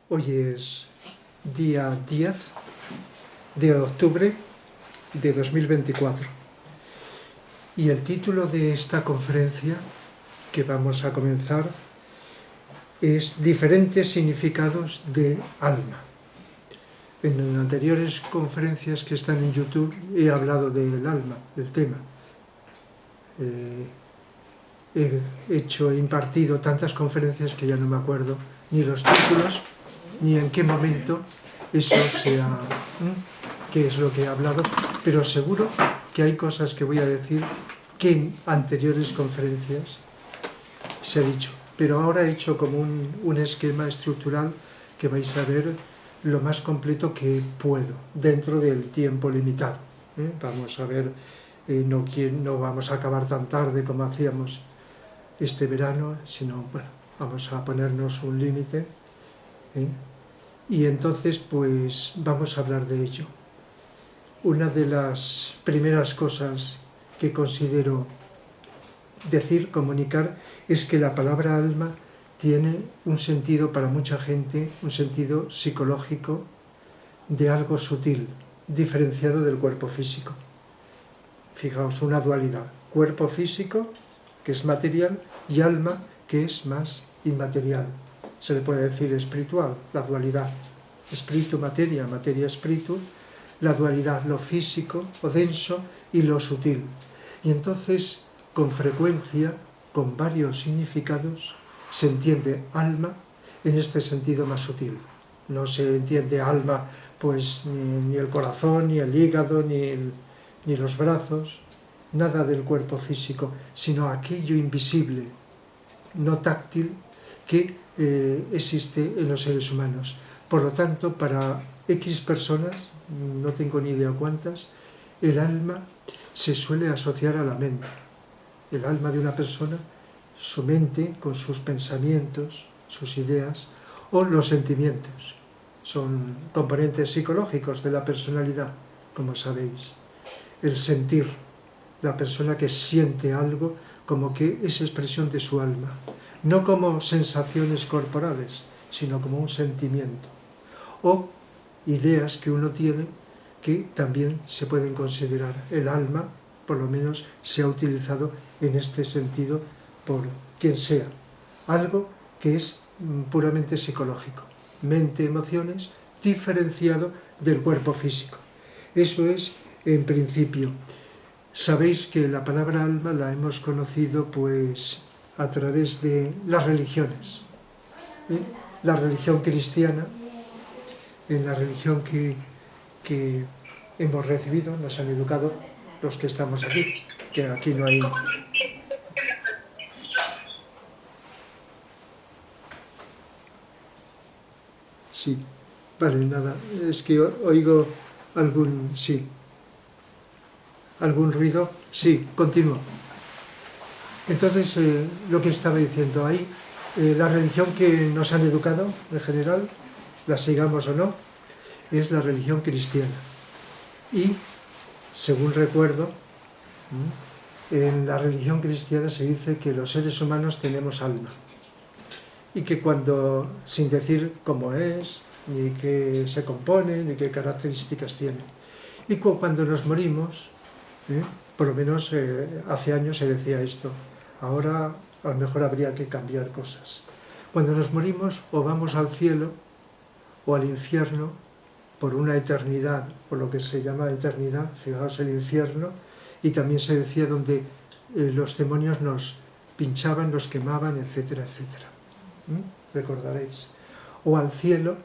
Hoy es día 10 de octubre de 2024 y el título de esta conferencia que vamos a comenzar es Diferentes significados de alma. En anteriores conferencias que están en YouTube he hablado del alma, del tema. He impartido tantas conferencias que ya no me acuerdo ni los títulos ni en qué momento eso sea, qué es lo que he hablado, pero seguro que hay cosas que voy a decir que en anteriores conferencias se ha dicho, pero ahora he hecho como un esquema estructural que vais a ver lo más completo que puedo dentro del tiempo limitado. Vamos a ver, no vamos a acabar tan tarde como hacíamos este verano, sino bueno, vamos a ponernos un límite, y entonces pues vamos a hablar de ello. Una de las primeras cosas que considero decir, comunicar, es que la palabra alma tiene un sentido para mucha gente, un sentido psicológico de algo sutil, diferenciado del cuerpo físico. Fijaos, una dualidad, cuerpo físico, que es material, y alma, que es más inmaterial. Se le puede decir espiritual, la dualidad. Espíritu, materia, materia, espíritu, la dualidad, lo físico o denso y lo sutil. Y entonces, con frecuencia, con varios significados, se entiende alma en este sentido más sutil. No se entiende alma, pues, ni el corazón, ni el hígado, ni los brazos, nada del cuerpo físico, sino aquello invisible, no táctil, que existe en los seres humanos. Por lo tanto, para X personas, no tengo ni idea cuántas, el alma se suele asociar a la mente. El alma de una persona, su mente, con sus pensamientos, sus ideas, o los sentimientos. Son componentes psicológicos de la personalidad, como sabéis. El sentir, la persona que siente algo como que es expresión de su alma. No como sensaciones corporales, sino como un sentimiento. O ideas que uno tiene que también se pueden considerar. El alma, por lo menos, se ha utilizado en este sentido por quien sea. Algo que es puramente psicológico. Mente, emociones, diferenciado del cuerpo físico. Eso es, en principio. Sabéis que la palabra alma la hemos conocido pues a través de las religiones. La religión cristiana, en la religión que hemos recibido, nos han educado los que estamos aquí, que aquí no hay... Sí, vale, nada, es que oigo algún... sí. ¿Algún ruido? Sí, continúo. Entonces, lo que estaba diciendo ahí, la religión que nos han educado, en general, la sigamos o no, es la religión cristiana. Y, según recuerdo, en la religión cristiana se dice que los seres humanos tenemos alma. Y que cuando, sin decir cómo es, ni qué se compone, ni qué características tiene. Y cuando nos morimos, por lo menos hace años se decía esto. Ahora a lo mejor habría que cambiar cosas. Cuando nos morimos o vamos al cielo o al infierno por una eternidad, por lo que se llama eternidad, fijaos el infierno, y también se decía donde los demonios nos pinchaban, nos quemaban, etcétera, etcétera. Recordaréis. O al cielo,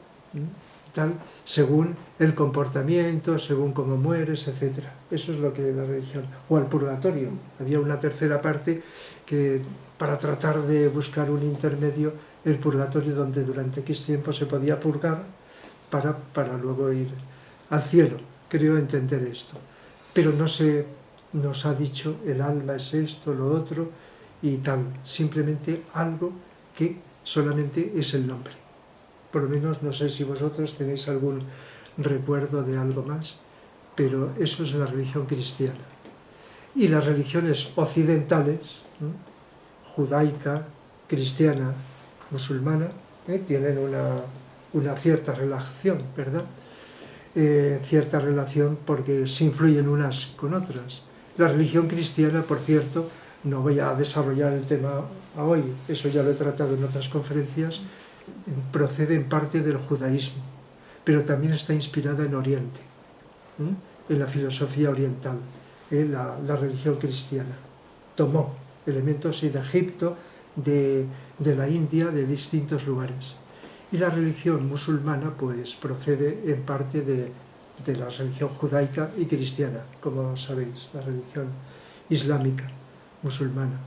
tal, según el comportamiento, según cómo mueres, etc. Eso es lo que es la religión. O al purgatorio. Había una tercera parte que, para tratar de buscar un intermedio, el purgatorio, donde durante X tiempo se podía purgar para luego ir al cielo. Creo entender esto. Pero no se nos ha dicho el alma es esto, lo otro y tal. Simplemente algo que solamente es el nombre. Por lo menos no sé si vosotros tenéis algún recuerdo de algo más, pero eso es la religión cristiana. Y las religiones occidentales, judaica, cristiana, musulmana, tienen una cierta relación, ¿verdad? Cierta relación porque se influyen unas con otras. La religión cristiana, por cierto, no voy a desarrollar el tema a hoy, eso ya lo he tratado en otras conferencias, procede en parte del judaísmo, pero también está inspirada en Oriente, en la filosofía oriental, la religión cristiana. Tomó elementos de Egipto, de la India, de distintos lugares. Y la religión musulmana pues procede en parte de la religión judaica y cristiana, como sabéis, la religión islámica, musulmana.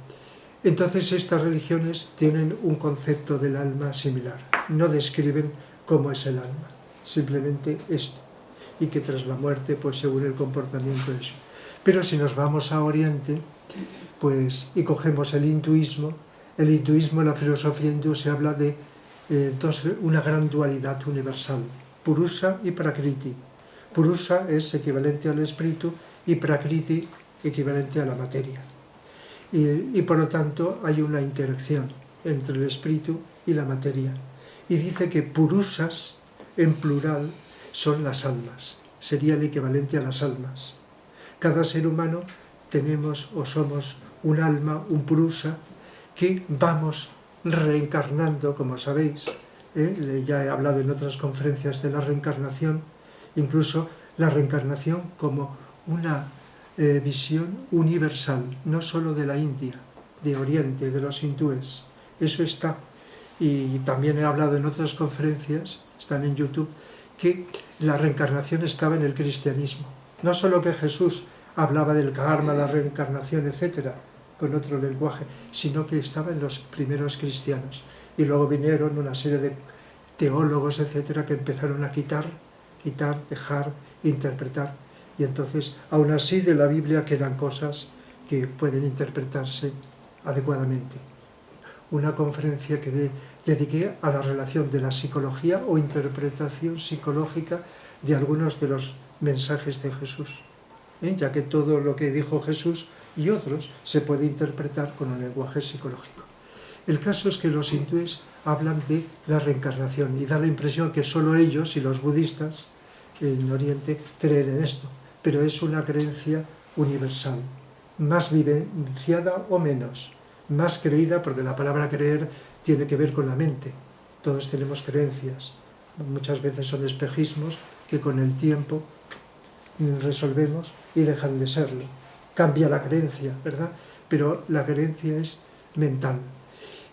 Entonces estas religiones tienen un concepto del alma similar, no describen cómo es el alma, simplemente esto, y que tras la muerte, pues según el comportamiento eso. Pero si nos vamos a Oriente, pues, y cogemos el hinduismo, en la filosofía hindú se habla de una gran dualidad universal, Purusa y Prakriti. Purusa es equivalente al espíritu y Prakriti equivalente a la materia. Y por lo tanto hay una interacción entre el espíritu y la materia. Y dice que Purusas, en plural, son las almas, sería el equivalente a las almas. Cada ser humano tenemos o somos un alma, un Purusa, que vamos reencarnando, como sabéis, ya he hablado en otras conferencias de la reencarnación, incluso la reencarnación como una visión universal, no solo de la India, de Oriente, de los hindúes. Eso está. Y también he hablado en otras conferencias, están en YouTube, que la reencarnación estaba en el cristianismo. No solo que Jesús hablaba del karma, la reencarnación, etcétera, con otro lenguaje, sino que estaba en los primeros cristianos. Y luego vinieron una serie de teólogos, etcétera, que empezaron a quitar, dejar, interpretar. Y entonces, aún así, de la Biblia quedan cosas que pueden interpretarse adecuadamente. Una conferencia que dediqué a la relación de la psicología o interpretación psicológica de algunos de los mensajes de Jesús, ya que todo lo que dijo Jesús y otros se puede interpretar con un lenguaje psicológico. El caso es que los hindúes hablan de la reencarnación y da la impresión que solo ellos y los budistas en Oriente creen en esto, pero es una creencia universal, más vivenciada o menos, más creída, porque la palabra creer tiene que ver con la mente. Todos tenemos creencias, muchas veces son espejismos que con el tiempo resolvemos y dejan de serlo. Cambia la creencia, ¿verdad? Pero la creencia es mental.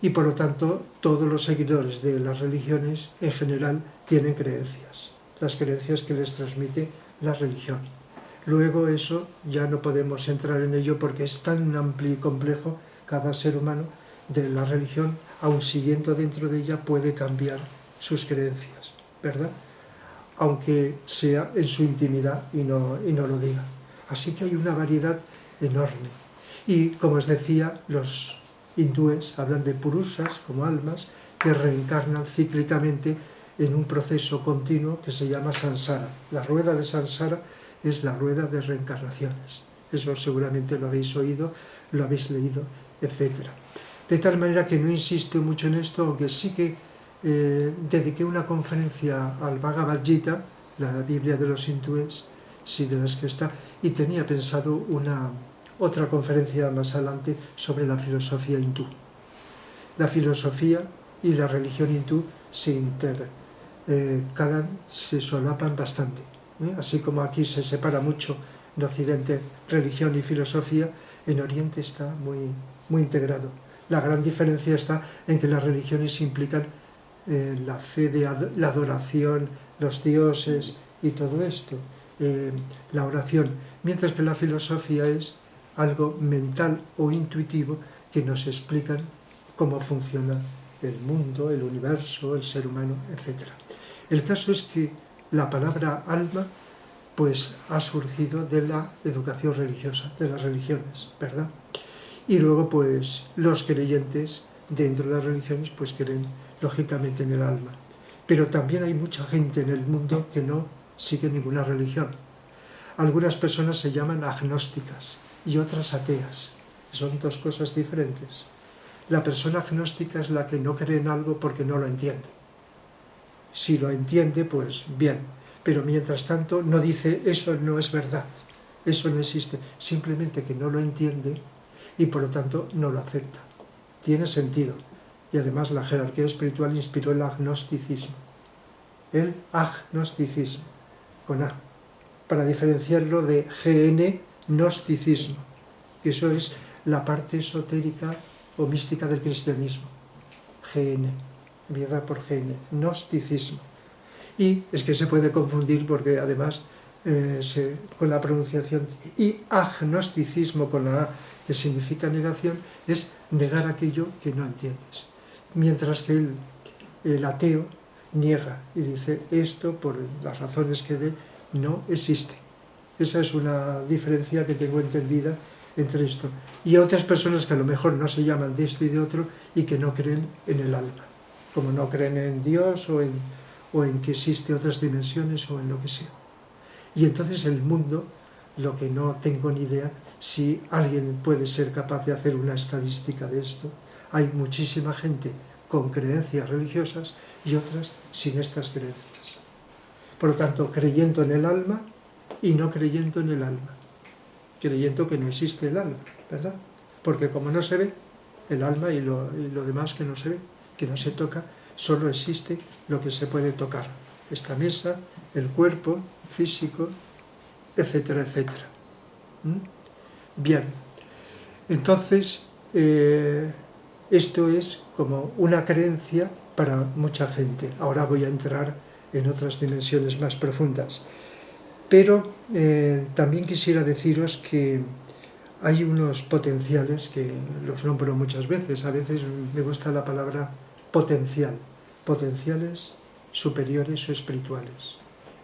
Y por lo tanto, todos los seguidores de las religiones en general tienen creencias, las creencias que les transmite la religión. Luego eso ya no podemos entrar en ello porque es tan amplio y complejo cada ser humano de la religión, aun siguiendo dentro de ella, puede cambiar sus creencias, ¿verdad? Aunque sea en su intimidad y no lo diga. Así que hay una variedad enorme. Y como os decía, los hindúes hablan de purusas como almas que reencarnan cíclicamente en un proceso continuo que se llama samsara. La rueda de samsara es la rueda de reencarnaciones. Eso seguramente lo habéis oído, lo habéis leído, etc. De tal manera que no insisto mucho en esto, aunque sí que dediqué una conferencia al Bhagavad Gita, la Biblia de los hindúes, sí, de las que está, y tenía pensado otra conferencia más adelante sobre la filosofía hindú. La filosofía y la religión hindú se intercalan, se solapan bastante. Así como aquí se separa mucho en Occidente religión y filosofía, en Oriente está muy, muy integrado. La gran diferencia está en que las religiones implican la fe de la adoración, los dioses y todo esto, la oración, mientras que la filosofía es algo mental o intuitivo que nos explican cómo funciona el mundo, el universo, el ser humano, etc. El caso es que la palabra alma pues ha surgido de la educación religiosa, de las religiones, ¿verdad? Y luego pues los creyentes dentro de las religiones pues creen lógicamente en el alma. Pero también hay mucha gente en el mundo que no sigue ninguna religión. Algunas personas se llaman agnósticas y otras ateas. Son dos cosas diferentes. La persona agnóstica es la que no cree en algo porque no lo entiende. Si lo entiende, pues bien, pero mientras tanto no dice eso no es verdad, eso no existe, simplemente que no lo entiende y por lo tanto no lo acepta. Tiene sentido. Y además la jerarquía espiritual inspiró el agnosticismo. El agnosticismo, con A, para diferenciarlo de GN, gnosticismo, que eso es la parte esotérica o mística del cristianismo. GN, enviada por GN, gnosticismo. Y es que se puede confundir porque además con la pronunciación, y agnosticismo con la A, que significa negación, es negar aquello que no entiendes. Mientras que el ateo niega y dice esto, por las razones que dé, no existe. Esa es una diferencia que tengo entendida entre esto. Y otras personas que a lo mejor no se llaman de esto y de otro y que no creen en el alma, como no creen en Dios o en que existe otras dimensiones o en lo que sea. Y entonces el mundo, lo que no tengo ni idea, si alguien puede ser capaz de hacer una estadística de esto, hay muchísima gente con creencias religiosas y otras sin estas creencias. Por lo tanto, creyendo en el alma y no creyendo en el alma. Creyendo que no existe el alma, ¿verdad? Porque como no se ve, el alma y lo demás que no se ve, que no se toca, solo existe lo que se puede tocar. Esta mesa, el cuerpo físico, etcétera, etcétera. Bien, entonces esto es como una creencia para mucha gente. Ahora voy a entrar en otras dimensiones más profundas. Pero también quisiera deciros que hay unos potenciales que los nombro muchas veces. A veces me gusta la palabra potencial. Potenciales superiores o espirituales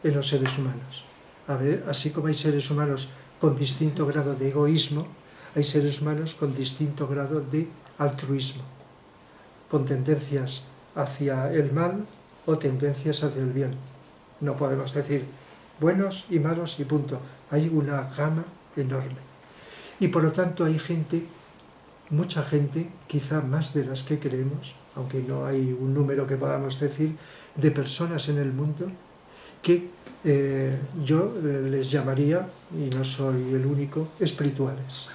en los seres humanos. A ver, así como hay seres humanos con distinto grado de egoísmo, hay seres humanos con distinto grado de altruismo, con tendencias hacia el mal o tendencias hacia el bien. No podemos decir buenos y malos y punto. Hay una gama enorme. Y por lo tanto hay gente, mucha gente, quizá más de las que creemos, aunque no hay un número que podamos decir, de personas en el mundo que yo les llamaría, y no soy el único, espirituales,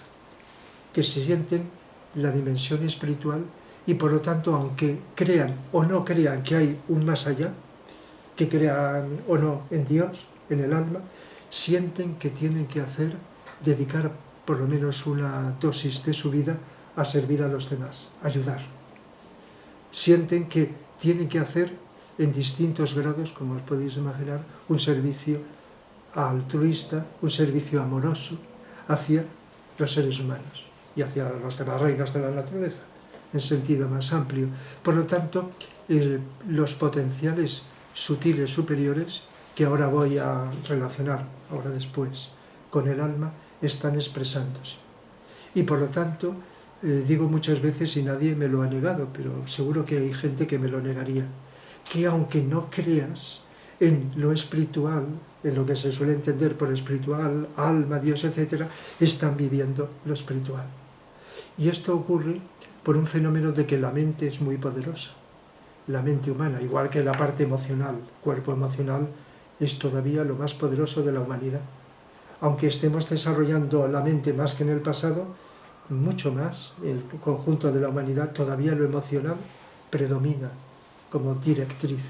que se sienten la dimensión espiritual y por lo tanto, aunque crean o no crean que hay un más allá, que crean o no en Dios, en el alma, sienten que tienen que dedicar por lo menos una dosis de su vida a servir a los demás, ayudar. Sienten que tienen que hacer en distintos grados, como os podéis imaginar, un servicio altruista, un servicio amoroso hacia los seres humanos y hacia los demás reinos de la naturaleza, en sentido más amplio. Por lo tanto, los potenciales sutiles superiores, que ahora voy a relacionar, ahora después, con el alma, están expresándose. Y por lo tanto, digo muchas veces, y nadie me lo ha negado, pero seguro que hay gente que me lo negaría, que aunque no creas en lo espiritual, en lo que se suele entender por espiritual, alma, Dios, etc., están viviendo lo espiritual. Y esto ocurre por un fenómeno de que la mente es muy poderosa. La mente humana, igual que la parte emocional, cuerpo emocional, es todavía lo más poderoso de la humanidad. Aunque estemos desarrollando la mente más que en el pasado, mucho más, el conjunto de la humanidad, todavía lo emocional predomina como directriz,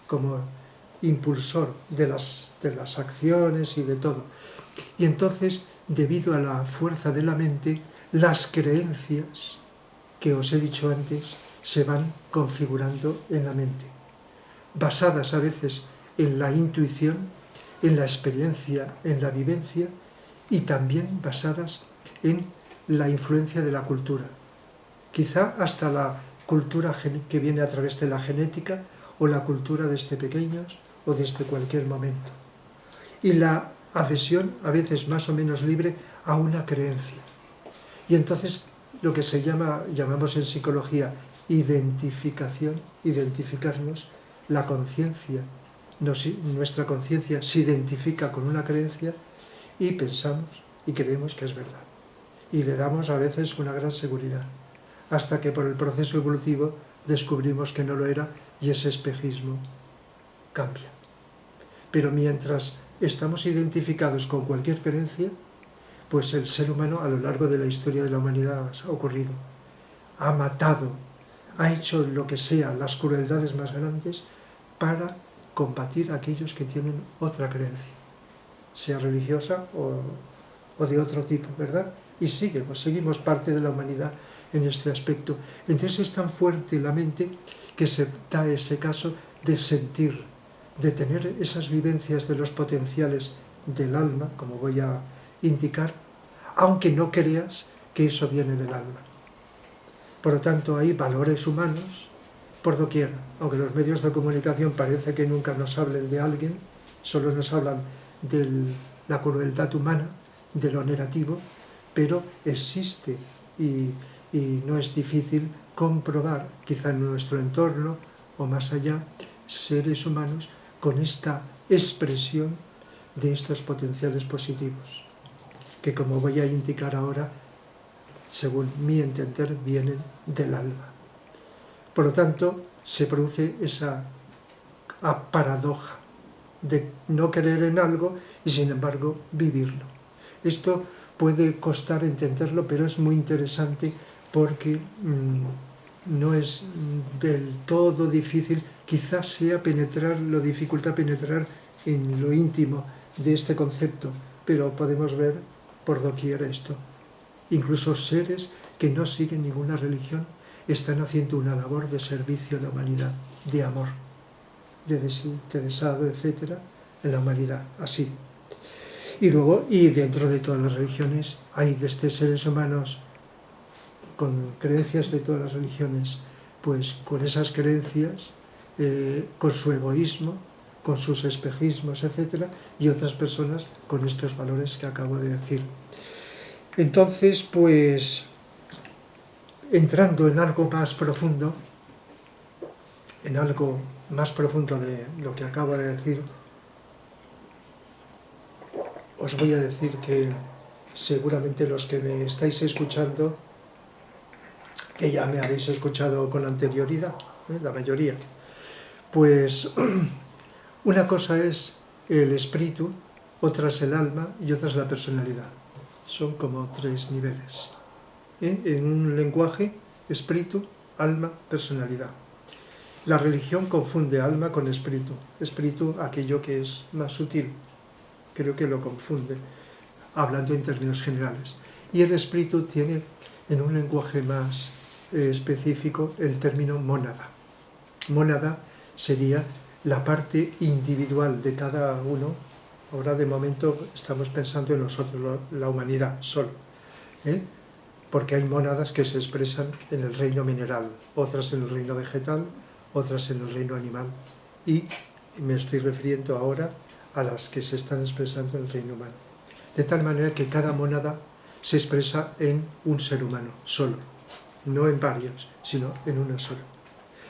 como impulsor de las acciones y de todo. Y entonces, debido a la fuerza de la mente, las creencias que os he dicho antes se van configurando en la mente, basadas a veces en la intuición, en la experiencia, en la vivencia y también basadas en la influencia de la cultura. Quizá hasta la cultura que viene a través de la genética o la cultura desde pequeños o desde cualquier momento. Y la adhesión, a veces más o menos libre, a una creencia. Y entonces lo que llamamos en psicología identificación, identificarnos, la conciencia, nuestra conciencia se identifica con una creencia y pensamos y creemos que es verdad. Y le damos a veces una gran seguridad, hasta que por el proceso evolutivo descubrimos que no lo era y ese espejismo cambia. Pero mientras estamos identificados con cualquier creencia, pues el ser humano a lo largo de la historia de la humanidad ha ocurrido. Ha matado, ha hecho lo que sea, las crueldades más grandes para combatir a aquellos que tienen otra creencia, sea religiosa o de otro tipo, ¿verdad? Y seguimos parte de la humanidad en este aspecto. Entonces es tan fuerte la mente que se da ese caso de sentir, de tener esas vivencias de los potenciales del alma, como voy a indicar, aunque no creas que eso viene del alma. Por lo tanto, hay valores humanos por doquier, aunque los medios de comunicación parece que nunca nos hablen de alguien, solo nos hablan de la crueldad humana, de lo negativo, pero existe y no es difícil comprobar, quizá en nuestro entorno o más allá, seres humanos con esta expresión de estos potenciales positivos, que como voy a indicar ahora, según mi entender, vienen del alma. Por lo tanto, se produce esa paradoja de no creer en algo y sin embargo vivirlo. Esto puede costar entenderlo, pero es muy interesante porque no es del todo difícil, quizás sea la dificultad penetrar en lo íntimo de este concepto, pero podemos ver por doquier esto. Incluso seres que no siguen ninguna religión están haciendo una labor de servicio a la humanidad, de amor, de desinteresado, etcétera, en la humanidad, así. Y luego, y dentro de todas las religiones, hay desde seres humanos con creencias de todas las religiones, pues con esas creencias, con su egoísmo, con sus espejismos, etcétera, y otras personas con estos valores que acabo de decir. Entonces, pues, entrando en algo más profundo, de lo que acabo de decir, os voy a decir que seguramente los que me estáis escuchando, que ya me habéis escuchado con anterioridad, la mayoría, pues una cosa es el espíritu, otra es el alma y otra es la personalidad. Son como 3 niveles. En un lenguaje, espíritu, alma, personalidad. La religión confunde alma con espíritu. Espíritu, aquello que es más sutil. Creo que lo confunde, hablando en términos generales. Y el espíritu tiene, en un lenguaje más específico, el término mónada. Mónada sería la parte individual de cada uno. Ahora de momento estamos pensando en nosotros, la humanidad solo, porque hay mónadas que se expresan en el reino mineral, otras en el reino vegetal, otras en el reino animal, y me estoy refiriendo ahora a las que se están expresando en el reino humano. De tal manera que cada mónada se expresa en un ser humano solo, no en varios, sino en uno solo.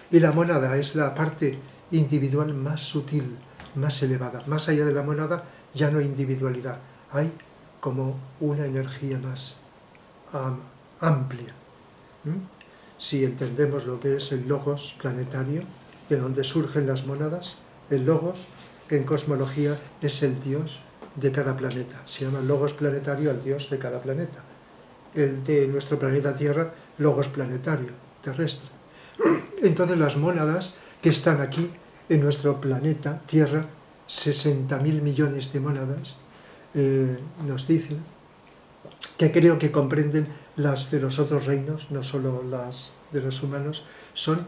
Y la mónada es la parte individual más sutil, más elevada. Más allá de la mónada ya no hay individualidad, hay como una energía más amplia. Si entendemos lo que es el logos planetario, de donde surgen las mónadas, el logos, que en cosmología es el dios de cada planeta. Se llama logos planetario al dios de cada planeta. El de nuestro planeta Tierra, logos planetario, terrestre. Entonces las mónadas que están aquí en nuestro planeta Tierra, 60.000 millones de mónadas, nos dicen que creo que comprenden las de los otros reinos, no solo las de los humanos, son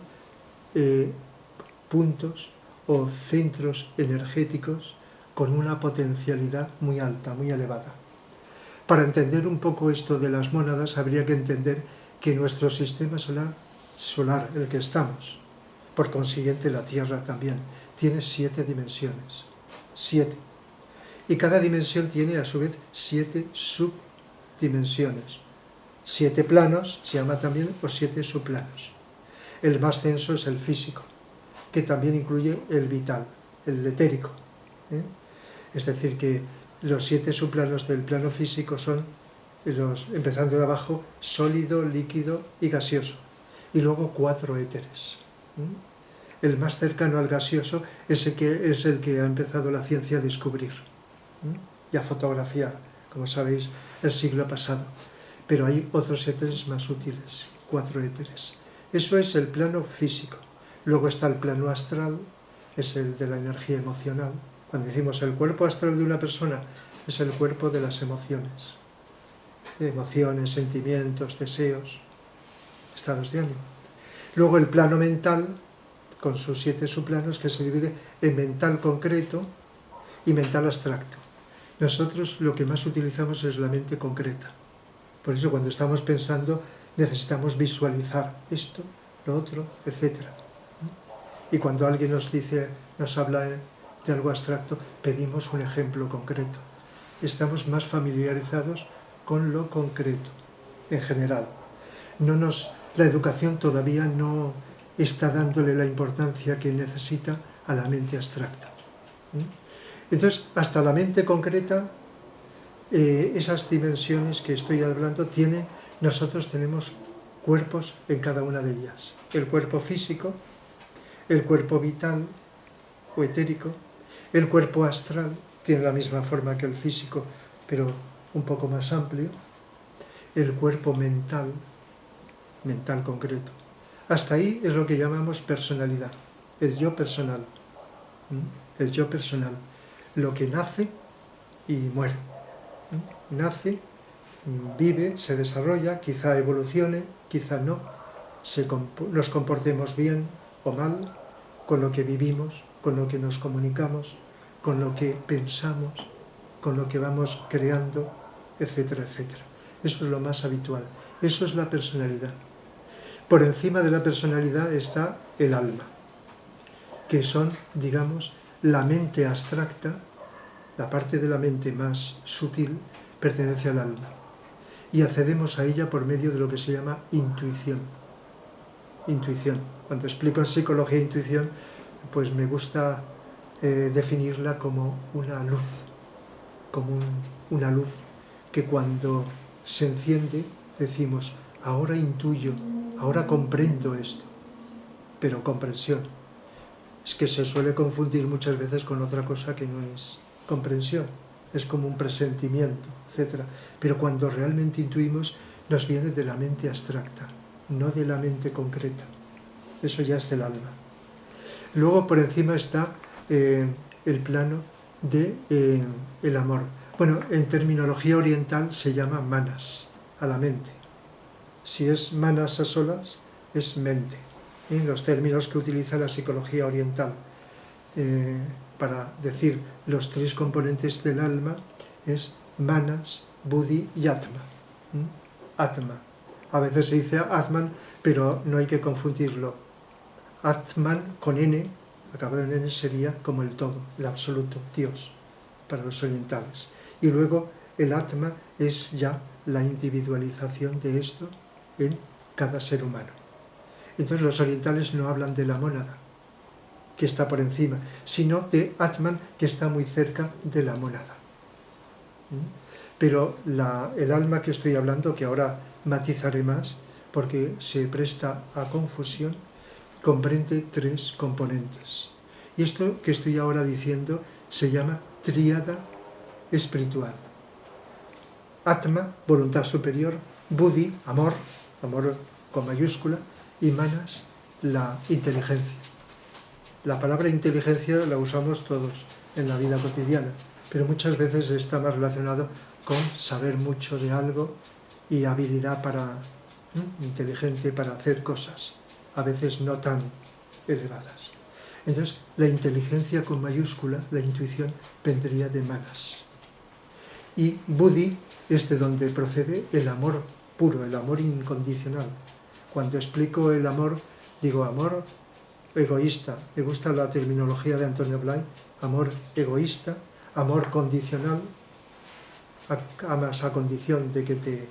puntos o centros energéticos con una potencialidad muy alta, muy elevada. Para entender un poco esto de las mónadas, habría que entender que nuestro sistema solar, el que estamos, por consiguiente la Tierra también, tiene 7 dimensiones. 7. Y cada dimensión tiene a su vez 7 subdimensiones. 7 planos, se llama también, o 7 subplanos. El más denso es el físico, que también incluye el vital, el etérico. Es decir, que los 7 subplanos del plano físico son, empezando de abajo, sólido, líquido y gaseoso. Y luego 4 éteres. el más cercano al gaseoso es el que ha empezado la ciencia a descubrir y a fotografiar, como sabéis, el siglo pasado. Pero hay otros éteres más útiles, 4 éteres. Eso es el plano físico. Luego está el plano astral, es el de la energía emocional. Cuando decimos el cuerpo astral de una persona, es el cuerpo de las emociones. Emociones, sentimientos, deseos, estados de ánimo. Luego el plano mental, con sus 7 subplanos, que se divide en mental concreto y mental abstracto. Nosotros lo que más utilizamos es la mente concreta. Por eso cuando estamos pensando necesitamos visualizar esto, lo otro, etc. Y cuando alguien nos habla de algo abstracto, pedimos un ejemplo concreto. Estamos más familiarizados con lo concreto, en general. La educación todavía no está dándole la importancia que necesita a la mente abstracta. Entonces, hasta la mente concreta, esas dimensiones que estoy hablando, nosotros tenemos cuerpos en cada una de ellas. El cuerpo físico, el cuerpo vital o etérico, el cuerpo astral, tiene la misma forma que el físico, pero un poco más amplio, el cuerpo mental concreto. Hasta ahí es lo que llamamos personalidad, el yo personal. El yo personal, lo que nace y muere. Nace, vive, se desarrolla, quizá evolucione, quizá no, nos comportemos bien o mal con lo que vivimos, con lo que nos comunicamos, con lo que pensamos, con lo que vamos creando, etcétera, etcétera. Eso es lo más habitual. Eso es la personalidad. Por encima de la personalidad está el alma, que son, digamos, la mente abstracta, la parte de la mente más sutil, pertenece al alma. Y accedemos a ella por medio de lo que se llama intuición. Intuición. Cuando explico en psicología intuición, pues me gusta definirla como una luz, una luz que cuando se enciende decimos, ahora intuyo, ahora comprendo esto. Pero comprensión. Es que se suele confundir muchas veces con otra cosa que no es comprensión. Es como un presentimiento, etc. Pero cuando realmente intuimos, nos viene de la mente abstracta, no de la mente concreta. Eso ya es del alma. Luego por encima está el plano del amor. Bueno, en terminología oriental se llama manas, a la mente. Si es manas a solas, es mente. Los términos que utiliza la psicología oriental para decir los 3 componentes del alma es manas, buddhi y atma. Atma. A veces se dice atman, pero no hay que confundirlo. Atman con n, acabado en n, sería como el todo, el absoluto, Dios, para los orientales. Y luego el atma es ya la individualización de esto en cada ser humano. Entonces los orientales no hablan de la mónada, que está por encima, sino de Atman, que está muy cerca de la mónada. Pero el alma que estoy hablando, que ahora matizaré más, porque se presta a confusión, comprende 3 componentes. Y esto que estoy ahora diciendo se llama tríada espiritual. Atma, voluntad superior, buddhi, amor con mayúscula, y manas, la inteligencia. La palabra inteligencia la usamos todos en la vida cotidiana, pero muchas veces está más relacionado con saber mucho de algo y habilidad inteligente para hacer cosas, a veces no tan elevadas. Entonces, la inteligencia con mayúscula, la intuición, vendría de manas. Y buddhi es de donde procede el amor puro, el amor incondicional. Cuando explico el amor, digo amor egoísta. Me gusta la terminología de Antonio Blay. Amor egoísta, amor condicional, amas a condición de que te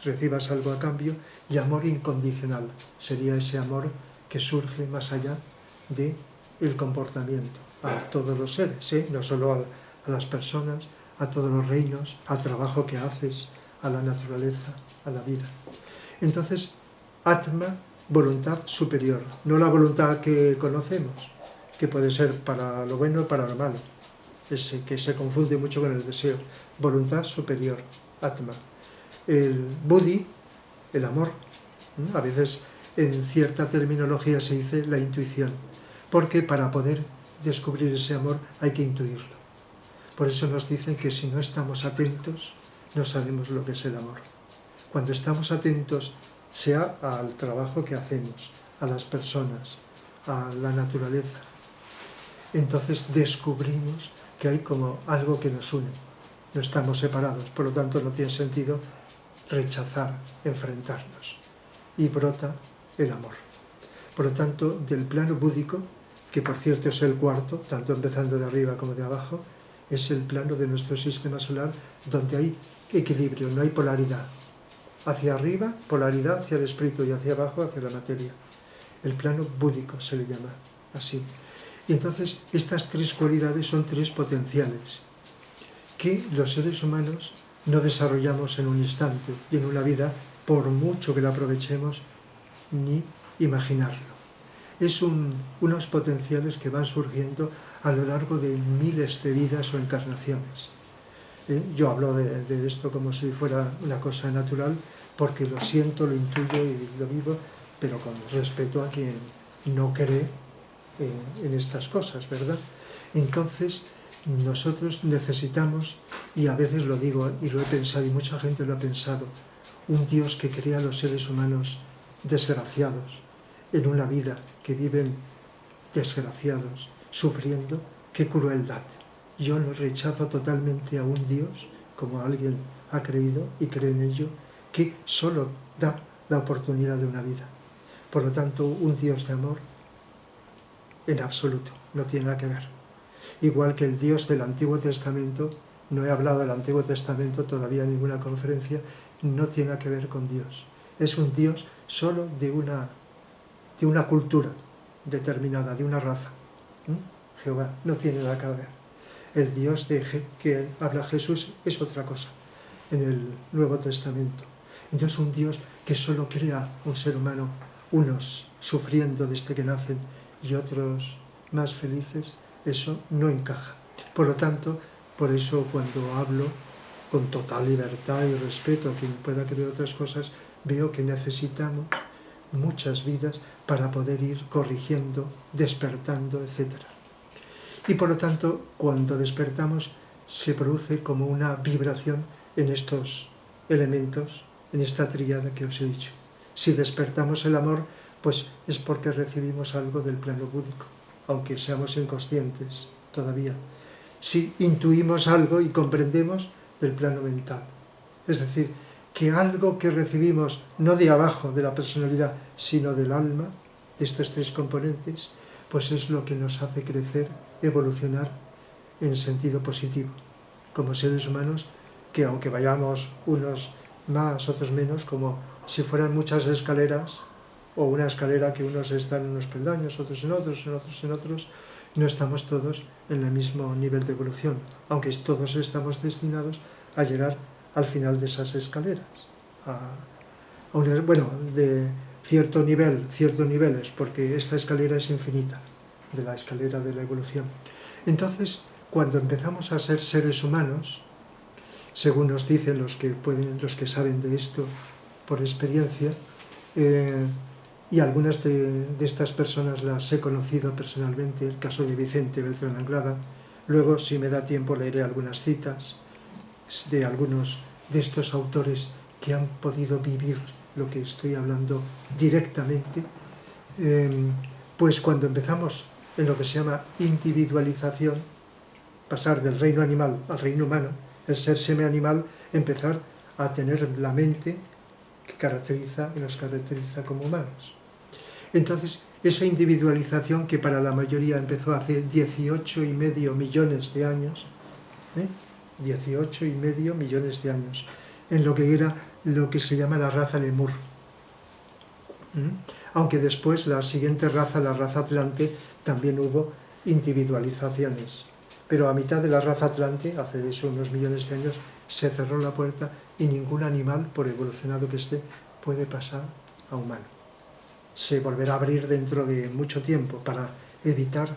recibas algo a cambio, y amor incondicional. Sería ese amor que surge más allá del comportamiento a todos los seres, no solo a las personas, a todos los reinos, al trabajo que haces, a la naturaleza, a la vida. Entonces, Atma voluntad superior, no la voluntad que conocemos, que puede ser para lo bueno o para lo malo, ese que se confunde mucho con el deseo. Voluntad superior, Atma. El Buddhi, el amor, a veces en cierta terminología se dice la intuición, porque para poder descubrir ese amor hay que intuirlo. Por eso nos dicen que si no estamos atentos, no sabemos lo que es el amor. Cuando estamos atentos, sea al trabajo que hacemos, a las personas, a la naturaleza, entonces descubrimos que hay como algo que nos une. No estamos separados, por lo tanto no tiene sentido rechazar, enfrentarnos. Y brota el amor. Por lo tanto, del plano búdico, que por cierto es el cuarto, tanto empezando de arriba como de abajo, es el plano de nuestro sistema solar donde hay equilibrio, no hay polaridad. Hacia arriba, polaridad hacia el espíritu, y hacia abajo, hacia la materia. El plano búdico se le llama así. Y entonces estas tres cualidades son tres potenciales que los seres humanos no desarrollamos en un instante y en una vida, por mucho que la aprovechemos, ni imaginarlo. Es unos potenciales que van surgiendo a lo largo de miles de vidas o encarnaciones. Yo hablo de esto como si fuera una cosa natural, porque lo siento, lo intuyo y lo vivo, pero con respeto a quien no cree en estas cosas, ¿verdad? Entonces, nosotros necesitamos, y a veces lo digo y lo he pensado, y mucha gente lo ha pensado, un Dios que crea a los seres humanos desgraciados, en una vida que viven desgraciados, sufriendo. ¡Qué crueldad! Yo lo rechazo totalmente a un Dios, como alguien ha creído y cree en ello, que solo da la oportunidad de una vida. Por lo tanto, un Dios de amor, en absoluto, no tiene nada que ver. Igual que el Dios del Antiguo Testamento, no he hablado del Antiguo Testamento todavía en ninguna conferencia, no tiene nada que ver con Dios. Es un Dios solo de una cultura determinada, de una raza. Jehová no tiene nada que ver. El Dios que habla Jesús es otra cosa en el Nuevo Testamento. Entonces un Dios que solo crea un ser humano, unos sufriendo desde que nacen y otros más felices, eso no encaja. Por lo tanto, por eso cuando hablo con total libertad y respeto a quien pueda creer otras cosas, veo que necesitamos muchas vidas para poder ir corrigiendo, despertando, etc. Y por lo tanto, cuando despertamos, se produce como una vibración en estos elementos, en esta tríada que os he dicho. Si despertamos el amor, pues es porque recibimos algo del plano búdico, aunque seamos inconscientes todavía. Si intuimos algo y comprendemos del plano mental. Es decir, que algo que recibimos no de abajo de la personalidad, sino del alma, de estos tres componentes, pues es lo que nos hace crecer, evolucionar en sentido positivo, como seres humanos, que aunque vayamos unos más, otros menos, como si fueran muchas escaleras, o una escalera que unos están en unos peldaños, otros en otros, en otros en otros, no estamos todos en el mismo nivel de evolución, aunque todos estamos destinados a llegar al final de esas escaleras, de cierto nivel, ciertos niveles, porque esta escalera es infinita, de la escalera de la evolución. Entonces, cuando empezamos a ser seres humanos, según nos dicen los que saben de esto por experiencia, y algunas de estas personas las he conocido personalmente, el caso de Vicente Beltrán Anglada. Luego, si me da tiempo, leeré algunas citas de algunos de estos autores que han podido vivir lo que estoy hablando directamente. Pues cuando empezamos en lo que se llama individualización, pasar del reino animal al reino humano, el ser semi-animal, empezar a tener la mente que nos caracteriza como humanos. Entonces, esa individualización que para la mayoría empezó hace 18,5 millones de años, 18,5 millones de años, en lo que era lo que se llama la raza lemur. Aunque después la siguiente raza, la raza atlante, también hubo individualizaciones. Pero a mitad de la raza atlante, hace de eso unos millones de años, se cerró la puerta y ningún animal, por evolucionado que esté, puede pasar a humano. se volverá a abrir dentro de mucho tiempo para evitar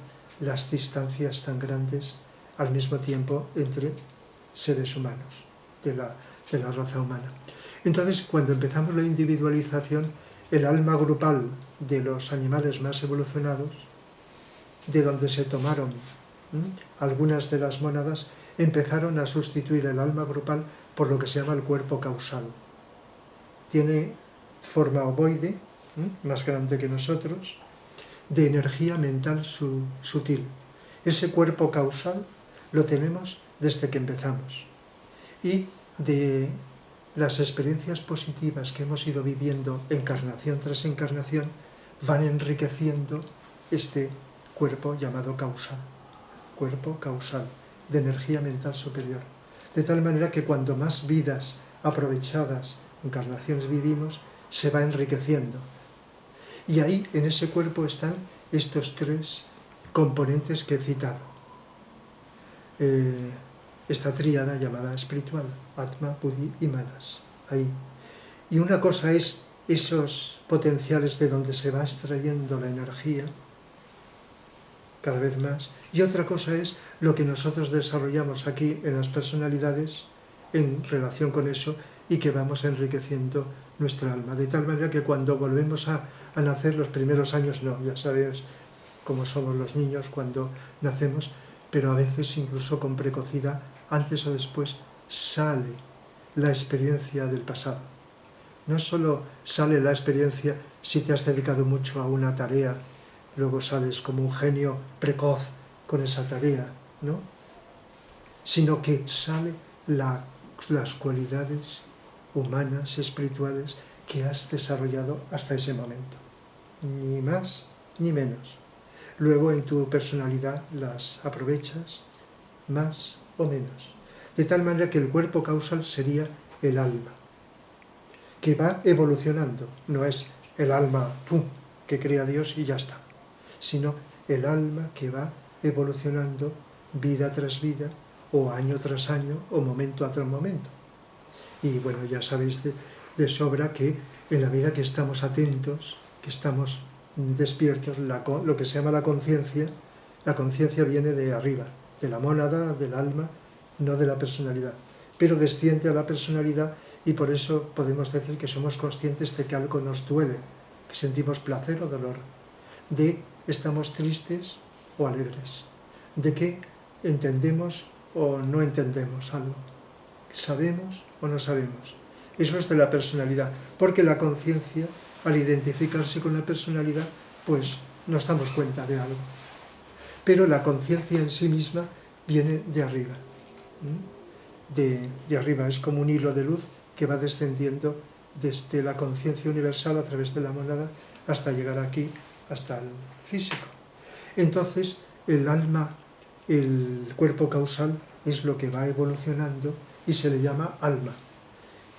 las distancias tan grandes al mismo tiempo entre seres humanos de la raza humana. Entonces, cuando empezamos la individualización, el alma grupal de los animales más evolucionados, de donde se tomaron algunas de las mónadas, empezaron a sustituir el alma grupal por lo que se llama el cuerpo causal. Tiene forma ovoide, más grande que nosotros, de energía mental sutil. Ese cuerpo causal lo tenemos desde que empezamos. Y de las experiencias positivas que hemos ido viviendo encarnación tras encarnación van enriqueciendo este cuerpo llamado causal, cuerpo causal, de energía mental superior. De tal manera que cuando más vidas aprovechadas, encarnaciones vivimos, se va enriqueciendo. Y ahí, en ese cuerpo, están estos tres componentes que he citado. Esta tríada llamada espiritual, Atma, Buddhi y Manas. Ahí. Y una cosa es esos potenciales de donde se va extrayendo la energía, cada vez más, y otra cosa es lo que nosotros desarrollamos aquí en las personalidades en relación con eso y que vamos enriqueciendo nuestra alma, de tal manera que cuando volvemos a nacer, los primeros años no, ya sabes cómo somos los niños cuando nacemos, pero a veces incluso con precocidad, antes o después, sale la experiencia del pasado. No solo sale la experiencia si te has dedicado mucho a una tarea, luego sales como un genio precoz con esa tarea, ¿no? Sino que sale las cualidades humanas, espirituales, que has desarrollado hasta ese momento. Ni más ni menos. Luego en tu personalidad las aprovechas más o menos. De tal manera que el cuerpo causal sería el alma, que va evolucionando. No es el alma que crea Dios y ya está, sino el alma que va evolucionando vida tras vida, o año tras año, o momento tras momento. Y bueno, ya sabéis de sobra que en la medida que estamos atentos, que estamos despiertos, lo que se llama la conciencia viene de arriba, de la mónada, del alma, no de la personalidad, pero desciende a la personalidad y por eso podemos decir que somos conscientes de que algo nos duele, que sentimos placer o dolor, de estamos tristes o alegres, de que entendemos o no entendemos algo, sabemos o no sabemos. Eso es de la personalidad, porque la conciencia, al identificarse con la personalidad, pues nos damos cuenta de algo. Pero la conciencia en sí misma viene de arriba. De arriba, es como un hilo de luz que va descendiendo desde la conciencia universal a través de la mónada hasta llegar aquí, hasta el físico. Entonces, el alma, el cuerpo causal, es lo que va evolucionando y se le llama alma.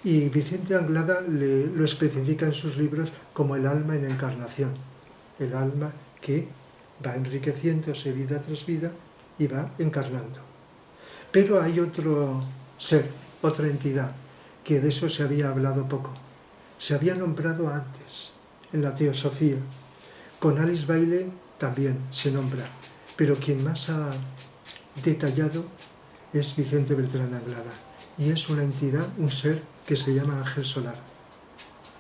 Y Vicente Anglada lo especifica en sus libros como el alma en encarnación, el alma que va enriqueciéndose vida tras vida y va encarnando. Pero hay otro ser, otra entidad, que de eso se había hablado poco. Se había nombrado antes, en la teosofía. Con Alice Bailey también se nombra, pero quien más ha detallado es Vicente Beltrán Anglada. Y es una entidad, un ser que se llama ángel solar.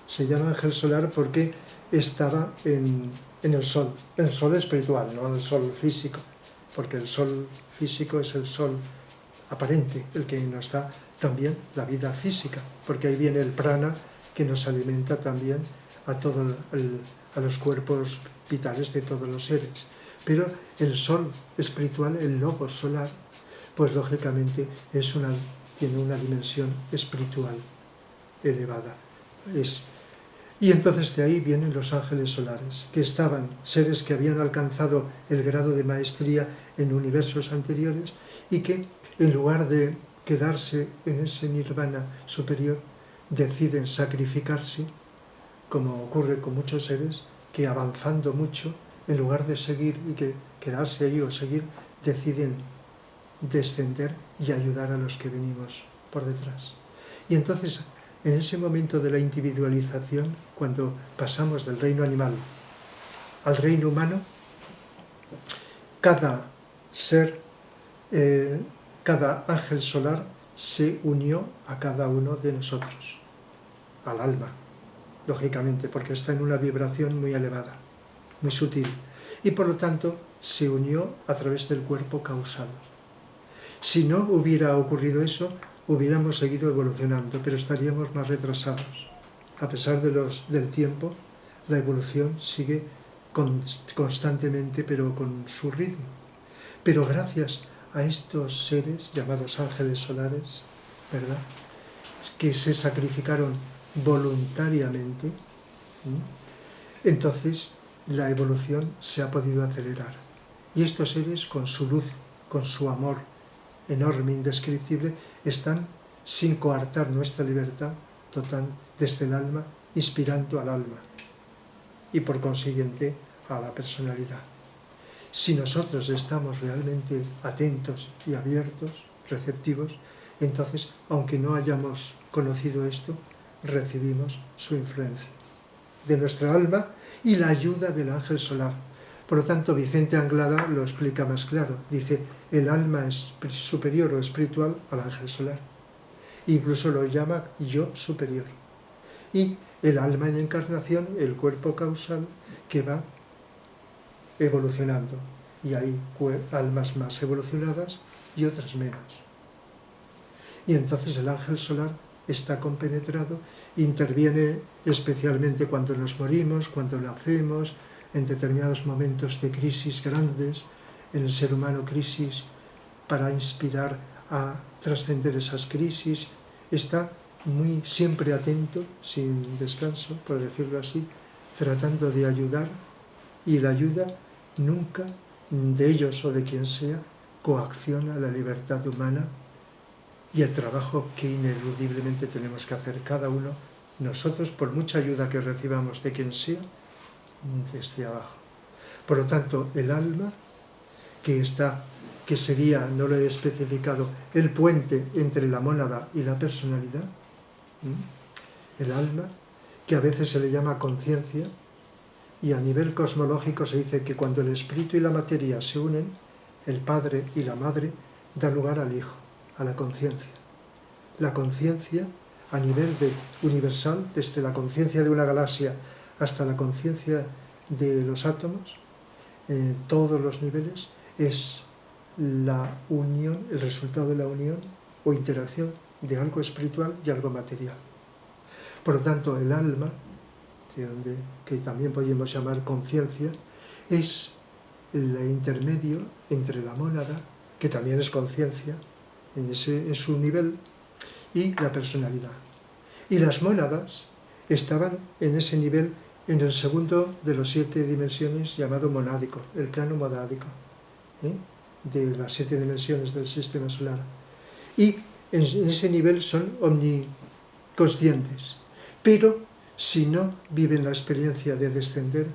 Se llama ángel solar porque estaba en el sol espiritual, no en el sol físico, porque el sol físico es el sol aparente, el que nos da también la vida física, porque ahí viene el prana que nos alimenta también a los cuerpos vitales de todos los seres. Pero el sol espiritual, el logos solar, pues lógicamente tiene una dimensión espiritual elevada. Y entonces de ahí vienen los ángeles solares, que estaban seres que habían alcanzado el grado de maestría en universos anteriores y que, en lugar de quedarse en ese nirvana superior, deciden sacrificarse, como ocurre con muchos seres, que avanzando mucho, en lugar de seguir y quedarse ahí o seguir, deciden descender y ayudar a los que venimos por detrás. Y entonces, en ese momento de la individualización, cuando pasamos del reino animal al reino humano, cada ser, cada ángel solar se unió a cada uno de nosotros, al alma, lógicamente, porque está en una vibración muy elevada, muy sutil, y por lo tanto se unió a través del cuerpo causal. Si no hubiera ocurrido eso, hubiéramos seguido evolucionando, pero estaríamos más retrasados. A pesar del tiempo, la evolución sigue constantemente, pero con su ritmo. Pero gracias a estos seres llamados ángeles solares, ¿verdad?, que se sacrificaron voluntariamente, entonces la evolución se ha podido acelerar. Y estos seres, con su luz, con su amor enorme, indescriptible, están, sin coartar nuestra libertad total, desde el alma, inspirando al alma y por consiguiente a la personalidad. Si nosotros estamos realmente atentos y abiertos, receptivos, entonces, aunque no hayamos conocido esto, recibimos su influencia de nuestra alma y la ayuda del ángel solar. Por lo tanto, Vicente Anglada lo explica más claro. Dice, el alma es superior o espiritual al ángel solar. Incluso lo llama yo superior. Y el alma en encarnación, el cuerpo causal, que va evolucionando. Y hay almas más evolucionadas y otras menos. Y entonces el ángel solar está compenetrado, interviene especialmente cuando nos morimos, cuando nacemos, en determinados momentos de crisis grandes, en el ser humano crisis, para inspirar a trascender esas crisis. Está siempre atento, sin descanso, por decirlo así, tratando de ayudar, y la ayuda nunca, de ellos o de quien sea, coacciona la libertad humana y el trabajo que ineludiblemente tenemos que hacer cada uno, nosotros, por mucha ayuda que recibamos de quien sea, desde abajo. Por lo tanto, el alma, que sería, no lo he especificado, el puente entre la mónada y la personalidad, el alma, que a veces se le llama conciencia, y a nivel cosmológico se dice que cuando el espíritu y la materia se unen, el padre y la madre da lugar al hijo, a la conciencia. La conciencia, a nivel universal, desde la conciencia de una galaxia hasta la conciencia de los átomos, en todos los niveles, es la unión, el resultado de la unión o interacción de algo espiritual y algo material. Por lo tanto, el alma, que también podríamos llamar conciencia, es el intermedio entre la mónada, que también es conciencia, en su nivel, y la personalidad. Y las mónadas estaban en ese nivel, en el segundo de los 7 dimensiones, llamado monádico, el plano monádico, de las 7 dimensiones del sistema solar. Y en ese nivel son omniconscientes, pero si no viven la experiencia de descender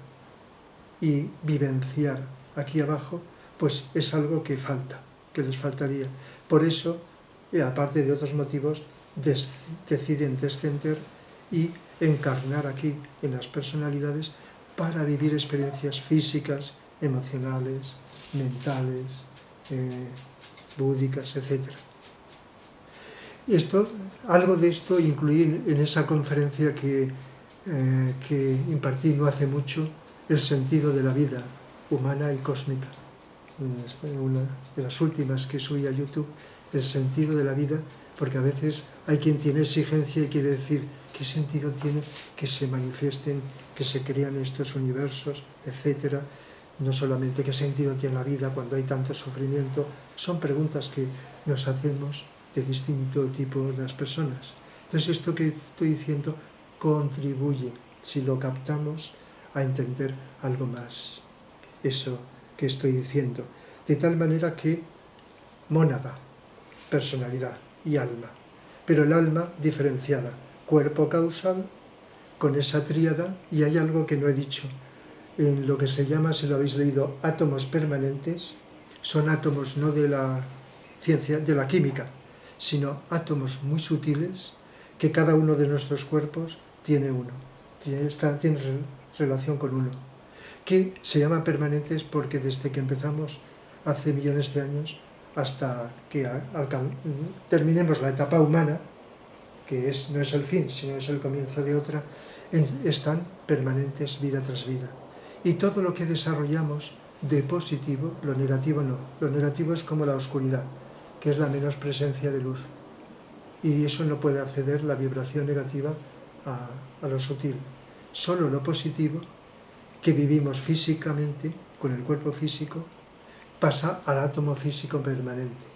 y vivenciar aquí abajo, pues es algo que falta, que les faltaría. Por eso, aparte de otros motivos, deciden descender y encarnar aquí en las personalidades para vivir experiencias físicas, emocionales, mentales, búdicas, etc. Y algo de esto incluí en esa conferencia que impartí no hace mucho, el sentido de la vida humana y cósmica. Una de las últimas que subí a YouTube, el sentido de la vida, porque a veces hay quien tiene exigencia y quiere decir qué sentido tiene que se manifiesten, que se crean estos universos, etcétera. No solamente qué sentido tiene la vida cuando hay tanto sufrimiento, son preguntas que nos hacemos de distinto tipo las personas. Entonces esto que estoy diciendo contribuye, si lo captamos, a entender algo más eso que estoy diciendo. De tal manera que mónada, personalidad y alma, pero el alma diferenciada, cuerpo causal, con esa tríada, y hay algo que no he dicho, en lo que se llama, si lo habéis leído, átomos permanentes, son átomos no de la ciencia, de la química, sino átomos muy sutiles, que cada uno de nuestros cuerpos tiene uno, tiene relación con uno, que se llaman permanentes porque desde que empezamos hace millones de años hasta que terminemos la etapa humana, que no es el fin, sino es el comienzo de otra, están permanentes vida tras vida. Y todo lo que desarrollamos de positivo, lo negativo no. Lo negativo es como la oscuridad, que es la menos presencia de luz. Y eso no puede acceder la vibración negativa a lo sutil. Solo lo positivo, que vivimos físicamente, con el cuerpo físico, pasa al átomo físico permanente.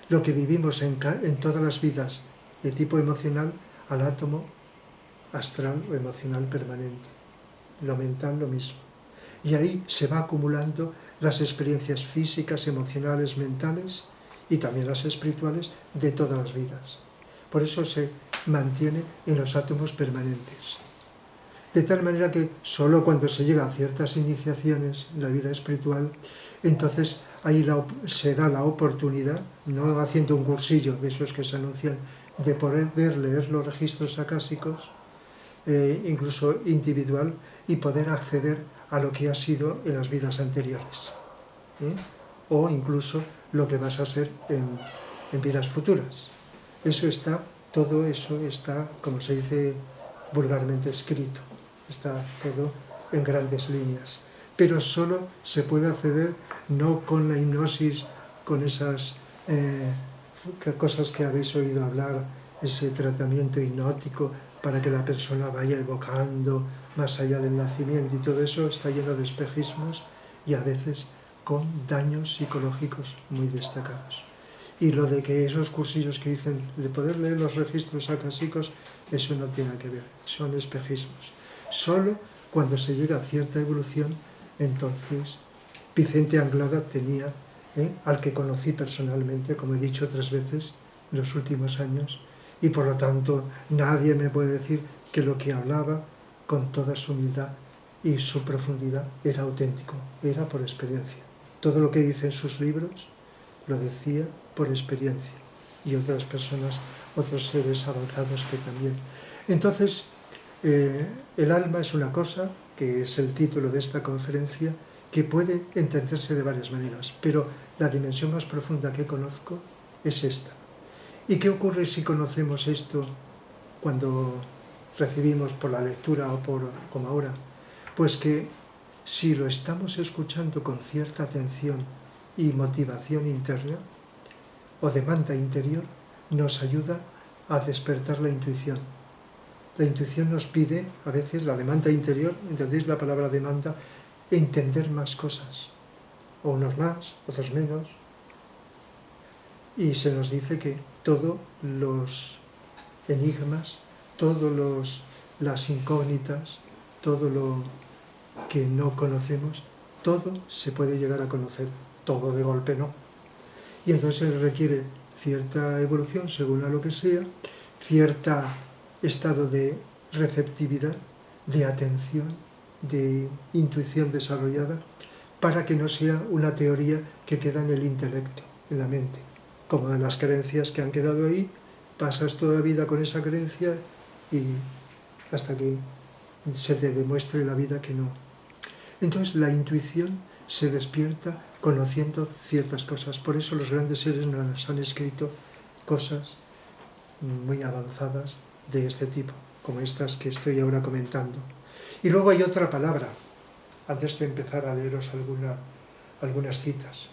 Lo que vivimos en todas las vidas de tipo emocional, al átomo astral o emocional permanente. Lo mental lo mismo. Y ahí se va acumulando las experiencias físicas, emocionales, mentales y también las espirituales de todas las vidas. Por eso se mantiene en los átomos permanentes. De tal manera que solo cuando se llega a ciertas iniciaciones en la vida espiritual, entonces ahí se da la oportunidad, no haciendo un cursillo de esos que se anuncian, de poder leer los registros acásicos, incluso individual, y poder acceder a lo que ha sido en las vidas anteriores, o incluso lo que vas a ser en vidas futuras. Todo eso está, como se dice vulgarmente, escrito, está todo en grandes líneas, pero solo se puede acceder no con la hipnosis, con esas cosas que habéis oído hablar, ese tratamiento hipnótico para que la persona vaya evocando más allá del nacimiento, y todo eso está lleno de espejismos y a veces con daños psicológicos muy destacados. Y lo de que esos cursillos que dicen de poder leer los registros acásicos, eso no tiene que ver, son espejismos. Solo cuando se llega a cierta evolución, entonces Vicente Anglada tenía, al que conocí personalmente, como he dicho otras veces en los últimos años, y por lo tanto nadie me puede decir que lo que hablaba con toda su humildad y su profundidad era auténtico, era por experiencia. Todo lo que dice en sus libros lo decía por experiencia, y otras personas, otros seres avanzados que también. Entonces, el alma es una cosa, que es el título de esta conferencia, que puede entenderse de varias maneras, pero la dimensión más profunda que conozco es esta. ¿Y qué ocurre si conocemos esto cuando recibimos por la lectura o como ahora? Pues que si lo estamos escuchando con cierta atención y motivación interna o demanda interior, nos ayuda a despertar la intuición. La intuición nos pide, a veces, la demanda interior, ¿entendéis la palabra demanda? Entender más cosas, o unos más, otros menos. Y se nos dice que todos los enigmas, todas las incógnitas, todo lo que no conocemos, todo se puede llegar a conocer, todo de golpe no. Y entonces requiere cierta evolución, según a lo que sea, cierto estado de receptividad, de atención, de intuición desarrollada, para que no sea una teoría que queda en el intelecto, en la mente, como de las creencias que han quedado ahí, pasas toda la vida con esa creencia y hasta que se te demuestre la vida que no. Entonces la intuición se despierta conociendo ciertas cosas. Por eso los grandes seres nos han escrito cosas muy avanzadas de este tipo, como estas que estoy ahora comentando. Y luego hay otra palabra, antes de empezar a leeros algunas citas.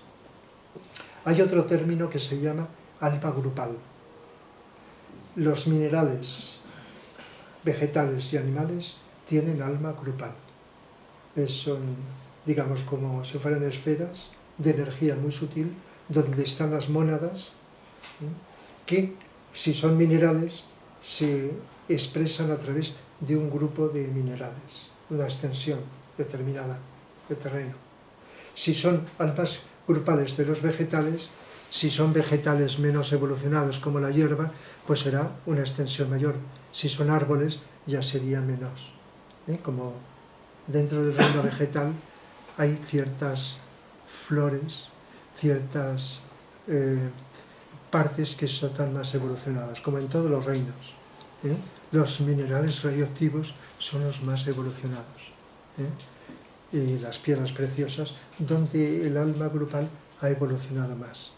Hay otro término que se llama alma grupal. Los minerales, vegetales y animales tienen alma grupal. Son, digamos, como si fueran esferas de energía muy sutil, donde están las mónadas, que, si son minerales, se expresan a través de un grupo de minerales, una extensión determinada de terreno. Si son almas grupales de los vegetales, si son vegetales menos evolucionados como la hierba, pues será una extensión mayor. Si son árboles, ya sería menos. Como dentro del reino vegetal hay ciertas flores, ciertas partes que están más evolucionadas, como en todos los reinos. Los minerales radioactivos son los más evolucionados. y las piedras preciosas, donde el alma grupal ha evolucionado más.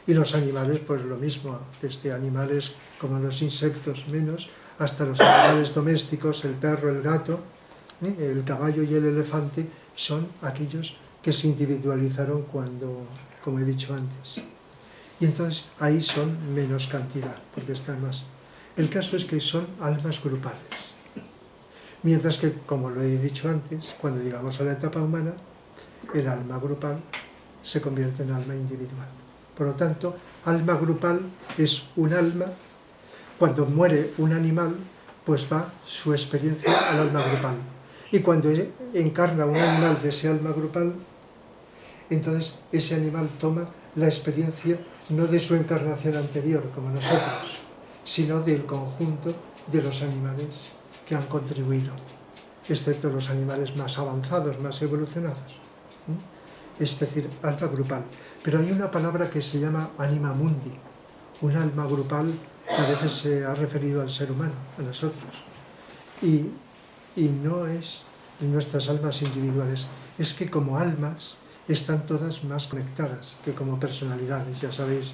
Y los animales, pues lo mismo, desde animales como los insectos menos, hasta los animales domésticos, el perro, el gato, el caballo y el elefante, son aquellos que se individualizaron cuando, como he dicho antes. Y entonces ahí son menos cantidad, porque están más. El caso es que son almas grupales. Mientras que, como lo he dicho antes, cuando llegamos a la etapa humana, el alma grupal se convierte en alma individual. Por lo tanto, alma grupal es un alma. Cuando muere un animal, pues va su experiencia al alma grupal. Y cuando encarna un animal de ese alma grupal, entonces ese animal toma la experiencia no de su encarnación anterior, como nosotros, sino del conjunto de los animales que han contribuido, excepto los animales más avanzados, más evolucionados. Es decir, alma grupal. Pero hay una palabra que se llama anima mundi, un alma grupal que a veces se ha referido al ser humano, a nosotros. Y no es nuestras almas individuales, es que como almas están todas más conectadas que como personalidades. Ya sabéis,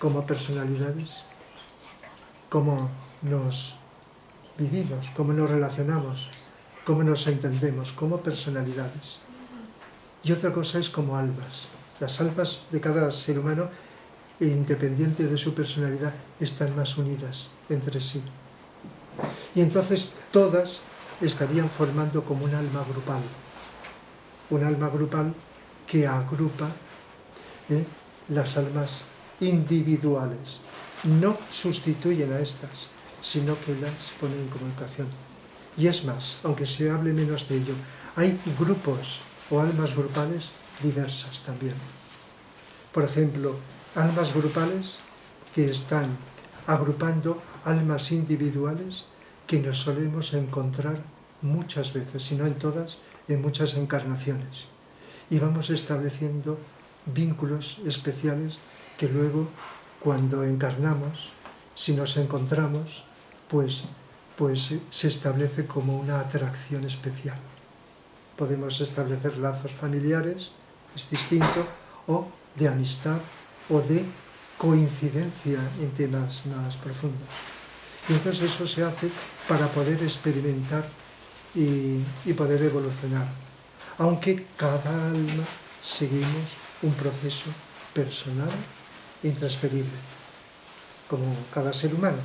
como personalidades, cómo nos vivimos, cómo nos relacionamos, cómo nos entendemos, como personalidades. Y otra cosa es como almas. Las almas de cada ser humano, independiente de su personalidad, están más unidas entre sí. Y entonces todas estarían formando como un alma grupal. Un alma grupal que agrupa las almas individuales. No sustituyen a estas, sino que las ponen en comunicación. Y es más, aunque se hable menos de ello, hay grupos o almas grupales diversas también. Por ejemplo, almas grupales que están agrupando almas individuales que nos solemos encontrar muchas veces, si no en todas, en muchas encarnaciones. Y vamos estableciendo vínculos especiales que luego, cuando encarnamos, si nos encontramos, pues se establece como una atracción especial. Podemos establecer lazos familiares, es distinto, o de amistad, o de coincidencia en temas más profundos. Y entonces eso se hace para poder experimentar y poder evolucionar. Aunque cada alma seguimos un proceso personal e intransferible, como cada ser humano.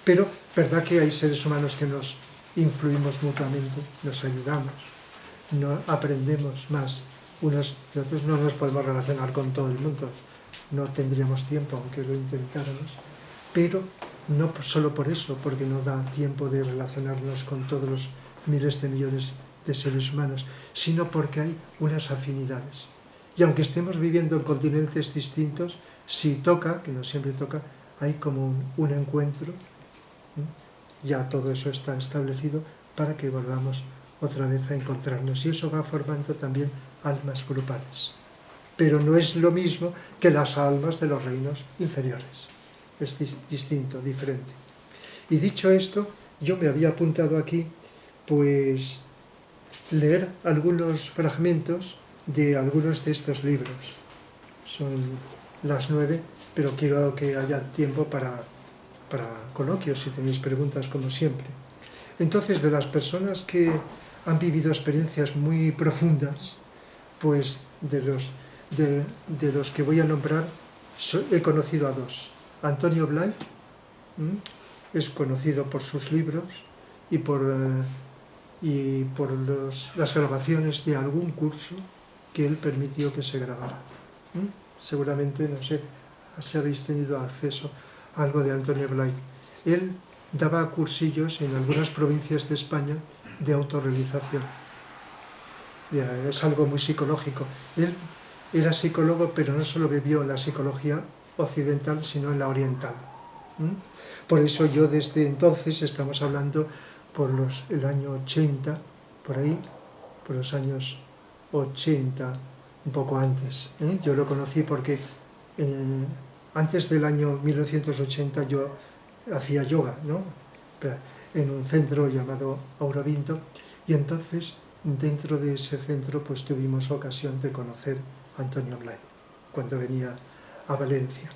Pero verdad que hay seres humanos que nos influimos mutuamente, nos ayudamos, no aprendemos más. Unos de otros no nos podemos relacionar con todo el mundo, no tendríamos tiempo aunque lo intentáramos, pero no solo por eso, porque no da tiempo de relacionarnos con todos los miles de millones de seres humanos, sino porque hay unas afinidades. Y aunque estemos viviendo en continentes distintos, si toca, que no siempre toca, hay como un encuentro, ya todo eso está establecido para que volvamos otra vez a encontrarnos. Y eso va formando también almas grupales. Pero no es lo mismo que las almas de los reinos inferiores. Es distinto, diferente. Y dicho esto, yo me había apuntado aquí, pues, leer algunos fragmentos de algunos de estos libros. Son las 9, pero quiero que haya tiempo para coloquios, si tenéis preguntas, como siempre. Entonces, de las personas que han vivido experiencias muy profundas, pues de los que voy a nombrar, he conocido a dos. Antonio Blay es conocido por sus libros y por las grabaciones de algún curso que él permitió que se grabara. Seguramente, no sé, si habéis tenido acceso a algo de Antonio Blay. Él daba cursillos en algunas provincias de España de autorrealización. Es algo muy psicológico. Él era psicólogo, pero no solo bebió en la psicología occidental, sino en la oriental. Por eso yo desde entonces, estamos hablando por el año 80, por ahí, por los años 80, un poco antes. Yo lo conocí porque antes del año 1980 yo hacía yoga, ¿no? En un centro llamado Aurobindo, y entonces dentro de ese centro pues tuvimos ocasión de conocer a Antonio Blay cuando venía a Valencia.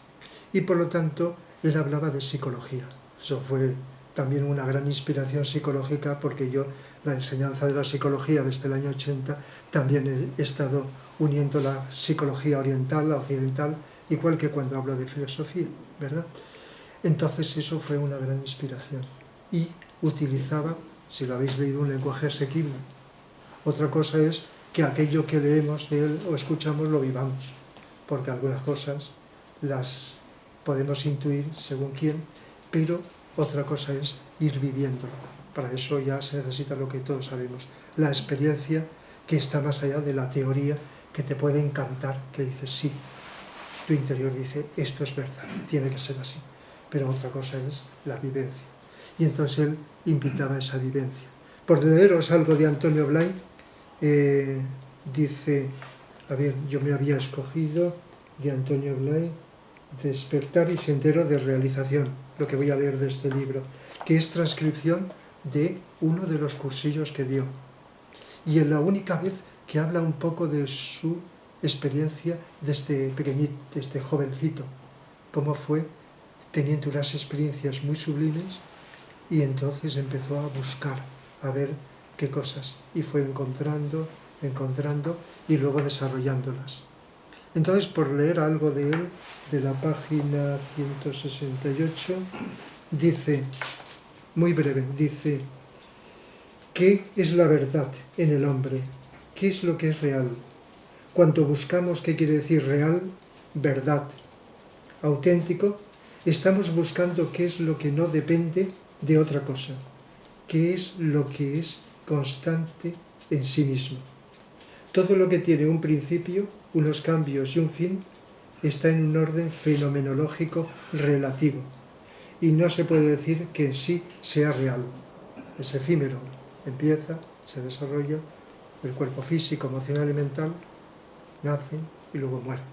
Y por lo tanto, él hablaba de psicología. Eso fue también una gran inspiración psicológica, porque yo la enseñanza de la psicología desde el año 80 también he estado uniendo la psicología oriental, la occidental, igual que cuando hablo de filosofía, ¿verdad? Entonces eso fue una gran inspiración. Y utilizaba, si lo habéis leído, un lenguaje asequible. Otra cosa es que aquello que leemos de él o escuchamos lo vivamos, porque algunas cosas las podemos intuir según quién, pero otra cosa es ir viviéndolo. Para eso ya se necesita lo que todos sabemos, la experiencia que está más allá de la teoría, que te puede encantar, que dices sí, tu interior dice esto es verdad, tiene que ser así, pero otra cosa es la vivencia. Y entonces él invitaba a esa vivencia. Por leeros algo de Antonio Blay, dice, a ver, yo me había escogido de Antonio Blay, Despertar y Sendero de Realización, lo que voy a leer de este libro, que es transcripción de uno de los cursillos que dio. Y es la única vez que habla un poco de su experiencia desde pequeñito, desde jovencito, cómo fue teniendo unas experiencias muy sublimes y entonces empezó a buscar, a ver qué cosas, y fue encontrando y luego desarrollándolas. Entonces, por leer algo de él, de la página 168, dice, muy breve, dice, ¿qué es la verdad en el hombre? ¿Qué es lo que es real? Cuando buscamos qué quiere decir real, verdad, auténtico, estamos buscando qué es lo que no depende de otra cosa, qué es lo que es constante en sí mismo. Todo lo que tiene un principio, unos cambios y un fin está en un orden fenomenológico relativo y no se puede decir que en sí sea real. Es efímero, empieza, se desarrolla, el cuerpo físico, emocional y mental nacen y luego mueren.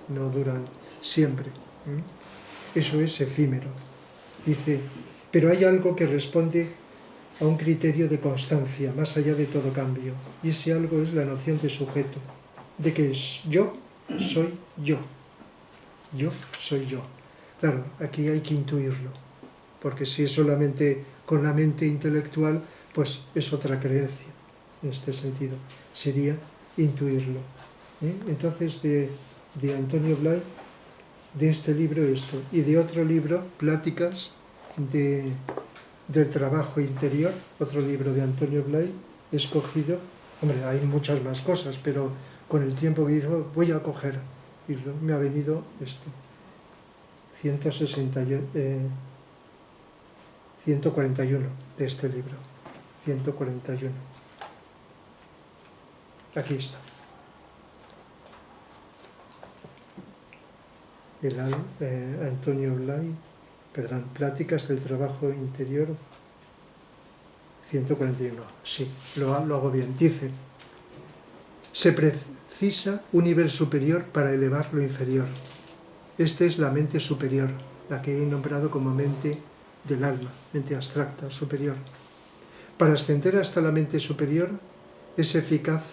No duran siempre. Eso es efímero. Dice, pero hay algo que responde a un criterio de constancia, más allá de todo cambio. Y ese algo es la noción de sujeto, de que yo soy yo. Yo soy yo. Claro, aquí hay que intuirlo, porque si es solamente con la mente intelectual, pues es otra creencia. En este sentido, sería intuirlo. Entonces, de Antonio Blay, de este libro esto, y de otro libro, Pláticas del trabajo interior, otro libro de Antonio Blay, he escogido, hombre, hay muchas más cosas, pero con el tiempo que dijo, voy a coger, y me ha venido esto, 141 de este libro, 141. Aquí está. Antonio Blay, perdón, Pláticas del trabajo interior, 141. Sí, lo hago bien. Dice, se precisa un nivel superior para elevar lo inferior. Esta es la mente superior, la que he nombrado como mente del alma, mente abstracta, superior. Para ascender hasta la mente superior es eficaz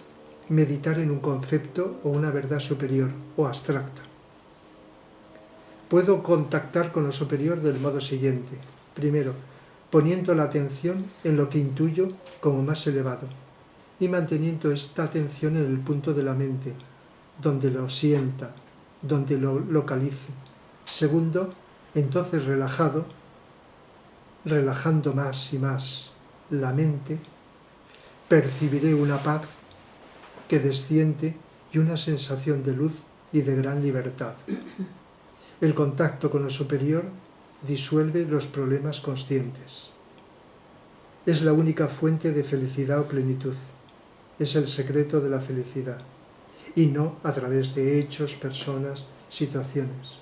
meditar en un concepto o una verdad superior o abstracta. Puedo contactar con lo superior del modo siguiente. Primero, poniendo la atención en lo que intuyo como más elevado y manteniendo esta atención en el punto de la mente, donde lo sienta, donde lo localice. Segundo, entonces relajando más y más la mente, percibiré una paz que desciende y una sensación de luz y de gran libertad. El contacto con lo superior disuelve los problemas conscientes. Es la única fuente de felicidad o plenitud. Es el secreto de la felicidad. Y no a través de hechos, personas, situaciones.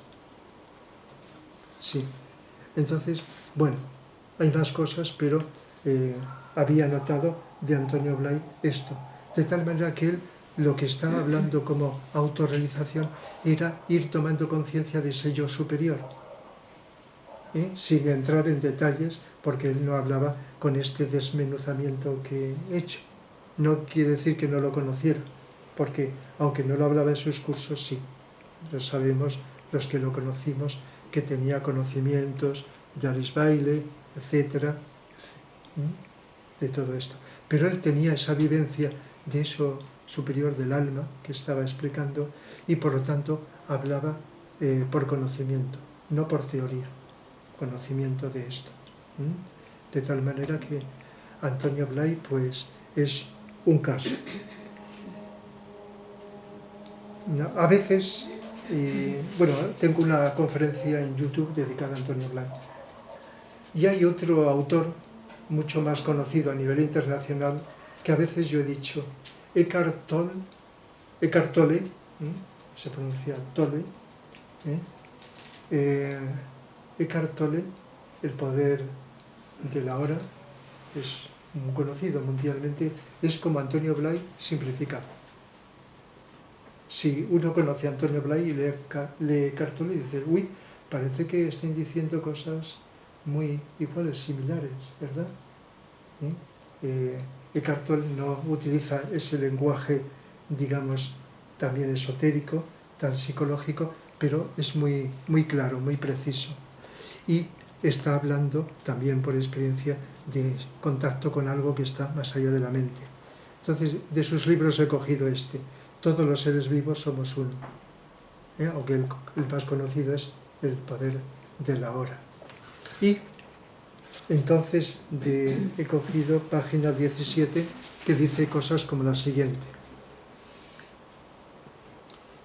Sí. Entonces, bueno, hay más cosas, pero había notado de Antonio Blay esto. De tal manera que él lo que estaba hablando como autorrealización era ir tomando conciencia de ese yo superior, sin entrar en detalles, porque él no hablaba con este desmenuzamiento que he hecho. no quiere decir que no lo conociera, porque aunque no lo hablaba en sus cursos, sí, lo sabemos los que lo conocimos, que tenía conocimientos de Alice Bailey, etcétera, de todo esto. Pero él tenía esa vivencia de eso superior del alma que estaba explicando y por lo tanto hablaba por conocimiento, no por teoría, conocimiento de esto. De tal manera que Antonio Blay pues es un caso. A veces, bueno, tengo una conferencia en YouTube dedicada a Antonio Blay. Y hay otro autor mucho más conocido a nivel internacional que a veces yo he dicho, Eckhart Tolle, se pronuncia Tolle, Eckhart Tolle, El poder de la hora, es muy conocido mundialmente, es como Antonio Blay simplificado. Si uno conoce a Antonio Blay y lee Eckhart Tolle y dice, uy, parece que estén diciendo cosas muy iguales, similares, ¿verdad? Eckhart Tolle no utiliza ese lenguaje, digamos, también esotérico, tan psicológico, pero es muy, muy claro, muy preciso. Y está hablando también por experiencia de contacto con algo que está más allá de la mente. Entonces, de sus libros he cogido este. Todos los seres vivos somos uno. Aunque el más conocido es El poder de la hora. Y entonces he cogido página 17 que dice cosas como la siguiente.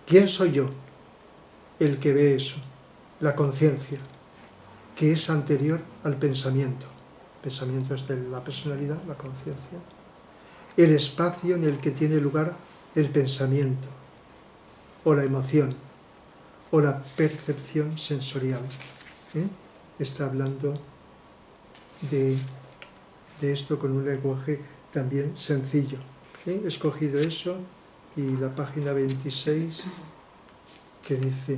¿Quién soy yo? El que ve eso, la conciencia, que es anterior al pensamiento. El pensamiento es de la personalidad, la conciencia. El espacio en el que tiene lugar el pensamiento, o la emoción, o la percepción sensorial. Está hablando de esto con un lenguaje también sencillo. He escogido eso y la página 26 que dice: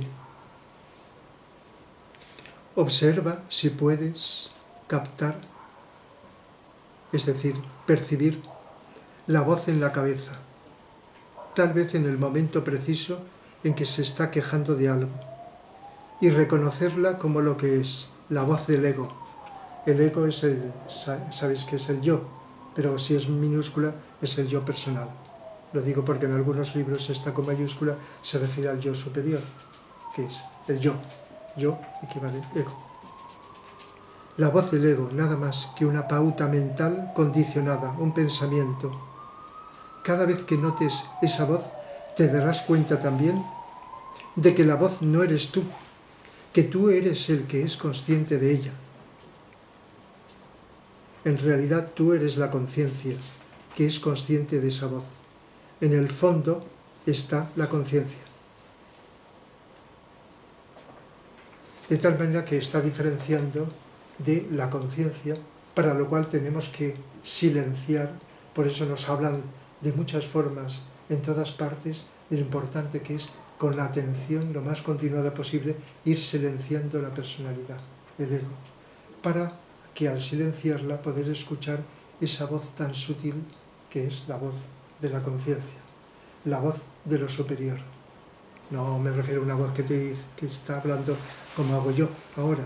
observa si puedes captar, es decir, percibir la voz en la cabeza, tal vez en el momento preciso en que se está quejando de algo, y reconocerla como lo que es, la voz del ego. El ego es sabéis que es el yo, pero si es minúscula es el yo personal. Lo digo porque en algunos libros está con mayúscula, se refiere al yo superior, que es el yo. Yo equivale a ego. La voz del ego, nada más que una pauta mental condicionada, un pensamiento. Cada vez que notes esa voz, te darás cuenta también de que la voz no eres tú, que tú eres el que es consciente de ella. En realidad tú eres la conciencia, que es consciente de esa voz. En el fondo está la conciencia. De tal manera que está diferenciando de la conciencia, para lo cual tenemos que silenciar. Por eso nos hablan de muchas formas en todas partes, de lo importante que es, con la atención lo más continuada posible, ir silenciando la personalidad, el ego, para que al silenciarla poder escuchar esa voz tan sutil que es la voz de la conciencia, la voz de lo superior. No me refiero a una voz que está hablando como hago yo ahora,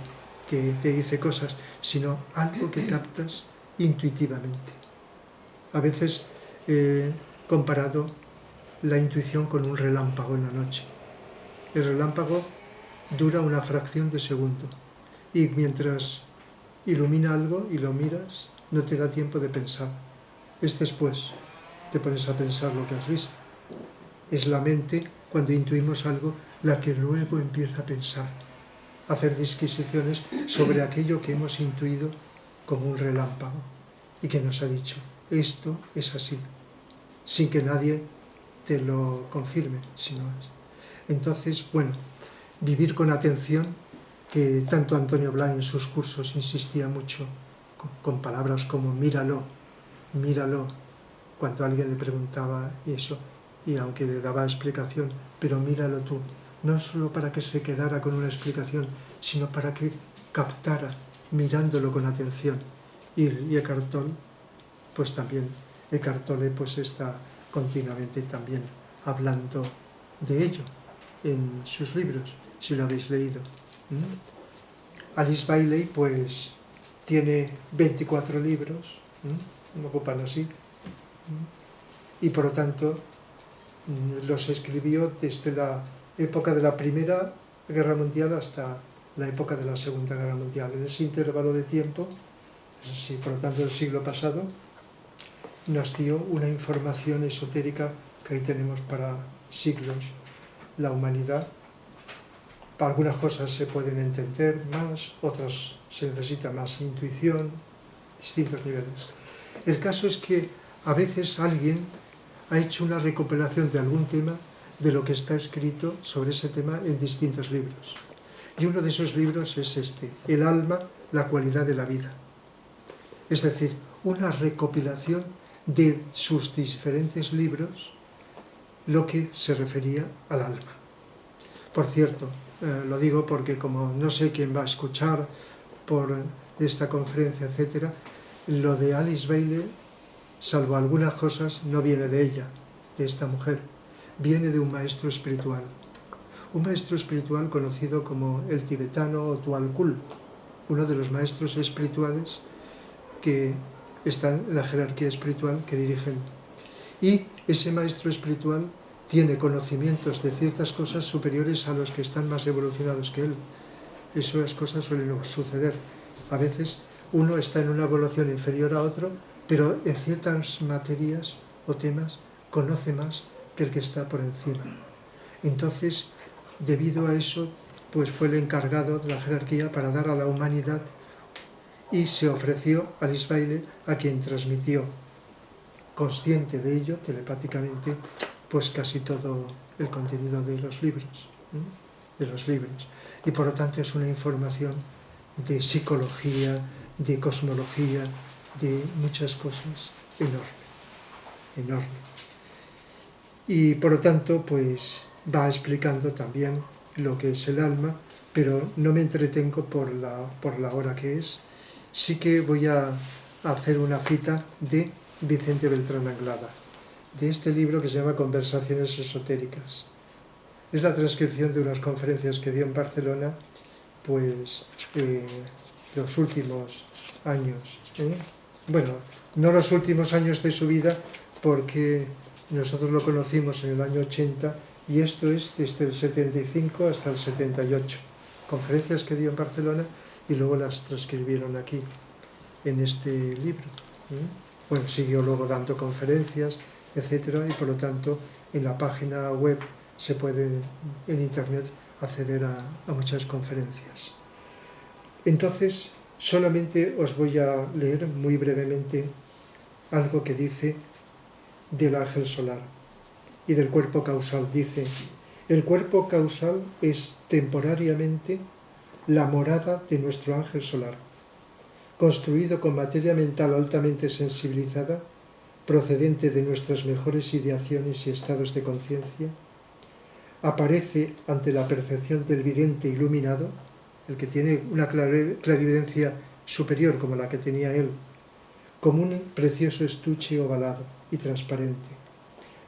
que te dice cosas, sino algo que captas intuitivamente. A veces he comparado la intuición con un relámpago en la noche. El relámpago dura una fracción de segundo y mientras ilumina algo y lo miras, no te da tiempo de pensar. Es después, te pones a pensar lo que has visto. Es la mente, cuando intuimos algo, la que luego empieza a pensar, a hacer disquisiciones sobre aquello que hemos intuido como un relámpago y que nos ha dicho, esto es así, sin que nadie te lo confirme, sino es. Entonces, bueno, vivir con atención, que tanto Antonio Blay en sus cursos insistía mucho con palabras como míralo, míralo, cuando alguien le preguntaba eso, y aunque le daba explicación, pero míralo tú, no solo para que se quedara con una explicación, sino para que captara mirándolo con atención. Y Eckhart Tolle, pues también Eckhart Tolle pues está continuamente también hablando de ello en sus libros, si lo habéis leído. Alice Bailey pues tiene 24 libros, lo ocupan así, y por lo tanto los escribió desde la época de la Primera Guerra Mundial hasta la época de la Segunda Guerra Mundial. En ese intervalo de tiempo, sí, por lo tanto del siglo pasado, nos dio una información esotérica que ahí tenemos para siglos. La humanidad, para algunas cosas se pueden entender más, otras se necesita más intuición, distintos niveles. El caso es que a veces alguien ha hecho una recopilación de algún tema de lo que está escrito sobre ese tema en distintos libros. Y uno de esos libros es este, El alma, la cualidad de la vida. Es decir, una recopilación de sus diferentes libros, lo que se refería al alma. Por cierto, lo digo porque como no sé quién va a escuchar por esta conferencia, etcétera, lo de Alice Bailey, salvo algunas cosas, no viene de ella, de esta mujer, viene de un maestro espiritual. Un maestro espiritual conocido como el tibetano Tual Kul, uno de los maestros espirituales que están en la jerarquía espiritual que dirigen. Y ese maestro espiritual tiene conocimientos de ciertas cosas superiores a los que están más evolucionados que él. Esas cosas suelen suceder. A veces uno está en una evolución inferior a otro, pero en ciertas materias o temas conoce más que el que está por encima. Entonces, debido a eso, pues fue el encargado de la jerarquía para dar a la humanidad y se ofreció a Alice Bailey, a quien transmitió, consciente de ello, telepáticamente, pues casi todo el contenido de los libros, y por lo tanto es una información de psicología, de cosmología, de muchas cosas enorme. Y por lo tanto, pues va explicando también lo que es el alma, pero no me entretengo por la hora que es. Sí que voy a hacer una cita de Vicente Beltrán Anglada, de este libro que se llama Conversaciones esotéricas. Es la transcripción de unas conferencias que dio en Barcelona, pues los últimos años. Bueno, no los últimos años de su vida, porque nosotros lo conocimos en el año 80 y esto es desde el 75 hasta el 78. Conferencias que dio en Barcelona y luego las transcribieron aquí, en este libro. Bueno, siguió luego dando conferencias, etcétera, y por lo tanto en la página web se puede en internet acceder a muchas conferencias. Entonces, solamente os voy a leer muy brevemente algo que dice del ángel solar y del cuerpo causal. Dice, el cuerpo causal es temporariamente la morada de nuestro ángel solar, construido con materia mental altamente sensibilizada, procedente de nuestras mejores ideaciones y estados de conciencia. Aparece ante la percepción del vidente iluminado, el que tiene una clarividencia superior como la que tenía él, como un precioso estuche ovalado y transparente,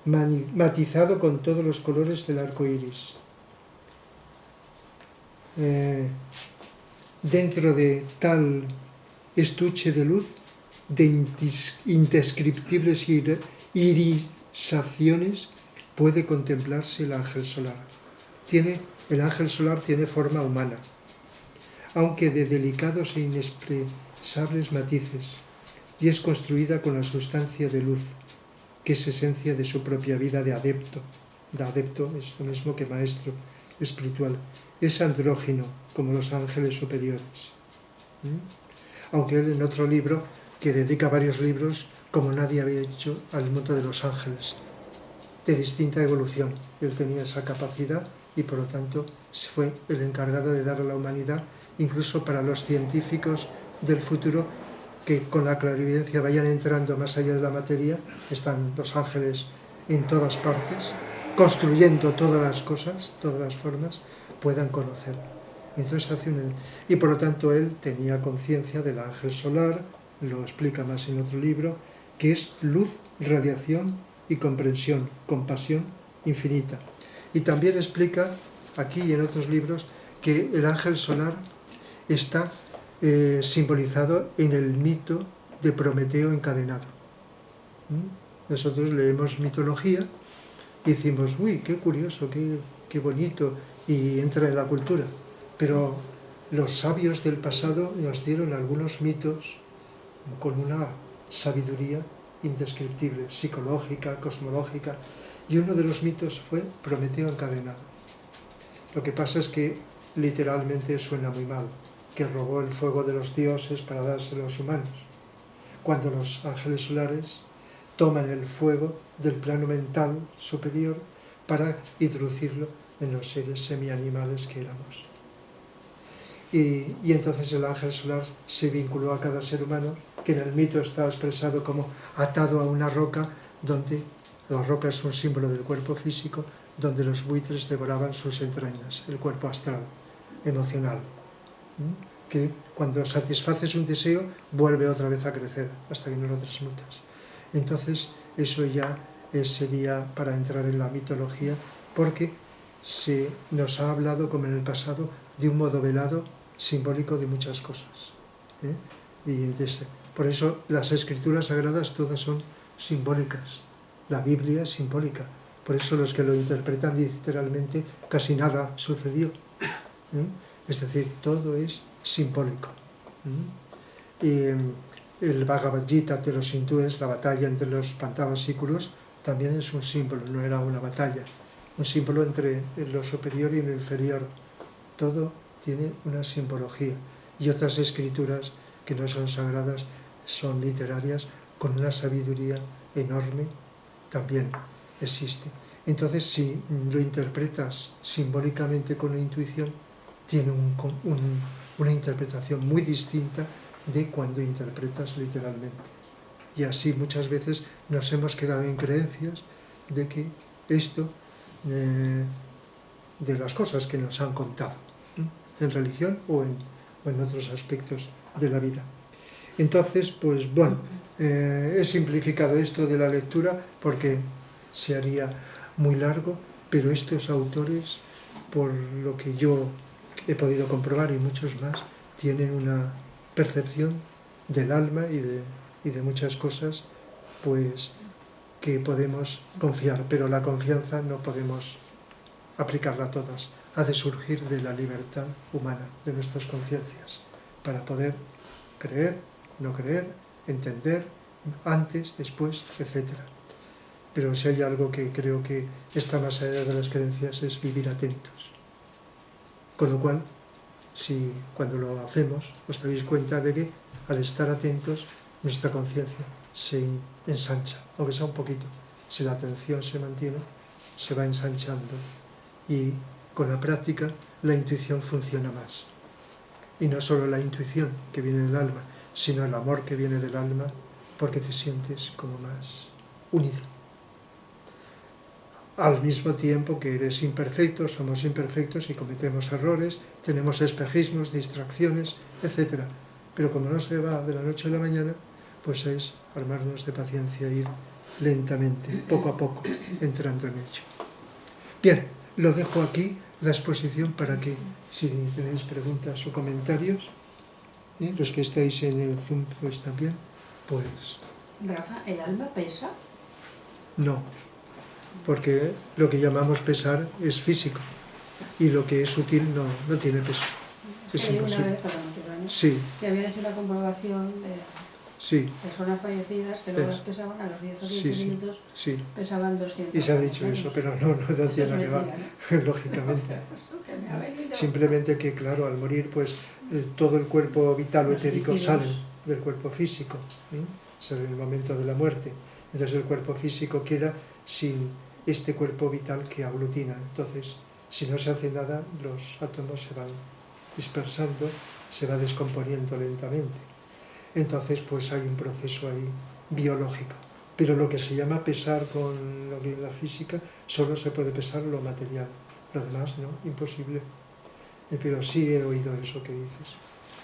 matizado con todos los colores del arco iris. Dentro de tal estuche de luz, de indescriptibles irisaciones, puede contemplarse el ángel solar. El ángel solar tiene forma humana, aunque de delicados e inexpresables matices, y es construida con la sustancia de luz, que es esencia de su propia vida de adepto. De adepto es lo mismo que maestro espiritual. Es andrógino, como los ángeles superiores. Aunque él en otro libro, que dedica varios libros, como nadie había hecho, al mundo de los ángeles, de distinta evolución. Él tenía esa capacidad y por lo tanto fue el encargado de dar a la humanidad, incluso para los científicos del futuro, que con la clarividencia vayan entrando más allá de la materia. Están los ángeles en todas partes, construyendo todas las cosas, todas las formas, puedan conocer. Entonces y por lo tanto él tenía conciencia del ángel solar, lo explica más en otro libro, que es luz, radiación y comprensión, compasión infinita. Y también explica aquí y en otros libros que el ángel solar está simbolizado en el mito de Prometeo encadenado. Nosotros leemos mitología y decimos, uy, qué curioso, qué bonito, y entra en la cultura. Pero los sabios del pasado nos dieron algunos mitos con una sabiduría indescriptible, psicológica, cosmológica, y uno de los mitos fue Prometeo encadenado. Lo que pasa es que literalmente suena muy mal, que robó el fuego de los dioses para dárselo a los humanos, cuando los ángeles solares toman el fuego del plano mental superior para introducirlo en los seres semianimales que éramos. Y entonces el ángel solar se vinculó a cada ser humano, que en el mito está expresado como atado a una roca, donde la roca es un símbolo del cuerpo físico, donde los buitres devoraban sus entrañas, el cuerpo astral, emocional, que cuando satisfaces un deseo vuelve otra vez a crecer hasta que no lo transmutas. Entonces eso ya sería para entrar en la mitología, porque se nos ha hablado, como en el pasado, de un modo velado simbólico de muchas cosas. Por eso las escrituras sagradas todas son simbólicas. La Biblia es simbólica. Por eso los que lo interpretan literalmente, casi nada sucedió. Es decir, todo es simbólico. Y el Bhagavad Gita de los hindúes, la batalla entre los Pandavas y Kurus, también es un símbolo, no era una batalla. Un símbolo entre lo superior y lo inferior. Todo tiene una simbología. Y otras escrituras que no son sagradas, son literarias, con una sabiduría enorme, también existe. Entonces, si lo interpretas simbólicamente con la intuición, tiene una interpretación muy distinta de cuando interpretas literalmente. Y así muchas veces nos hemos quedado en creencias de que esto, de las cosas que nos han contado, en religión o en otros aspectos de la vida. Entonces, pues bueno, he simplificado esto de la lectura porque se haría muy largo, pero estos autores, por lo que yo he podido comprobar y muchos más, tienen una percepción del alma y de muchas cosas, pues que podemos confiar, pero la confianza no podemos aplicarla a todas. Ha de surgir de la libertad humana, de nuestras conciencias, para poder creer, no creer, entender, antes, después, etc. Pero si hay algo que creo que está más allá de las creencias es vivir atentos. Con lo cual, si cuando lo hacemos os daréis cuenta de que al estar atentos nuestra conciencia se ensancha, aunque sea un poquito. Si la atención se mantiene, se va ensanchando y con la práctica la intuición funciona más. Y no solo la intuición que viene del alma, sino el amor que viene del alma, porque te sientes como más unido. Al mismo tiempo que eres imperfecto, somos imperfectos y cometemos errores, tenemos espejismos, distracciones, etc. Pero como no se va de la noche a la mañana, pues es armarnos de paciencia e ir lentamente, poco a poco, entrando en ello. Bien, lo dejo aquí, la exposición, para que si tenéis preguntas o comentarios, los que estáis en el Zoom pues también, pues... Rafa, ¿el alma pesa? No, porque lo que llamamos pesar es físico y lo que es sutil no tiene peso. Es imposible. Una vez hace muchos años, sí, que habían hecho una comprobación de sí, personas fallecidas que luego las pesaban a los 10 o 15 sí, minutos, sí. pesaban 200. Y se ha dicho eso, pero no tiene nada que ver, lógicamente. Simplemente que, claro, al morir, pues todo el cuerpo vital o etérico sale del cuerpo físico, sale en el momento de la muerte. Entonces el cuerpo físico queda sin este cuerpo vital que aglutina. Entonces, si no se hace nada, los átomos se van dispersando, se va descomponiendo lentamente. Entonces, pues hay un proceso ahí biológico. Pero lo que se llama pesar con lo que es la física, solo se puede pesar lo material. Lo demás, no, imposible. Pero sí he oído eso que dices.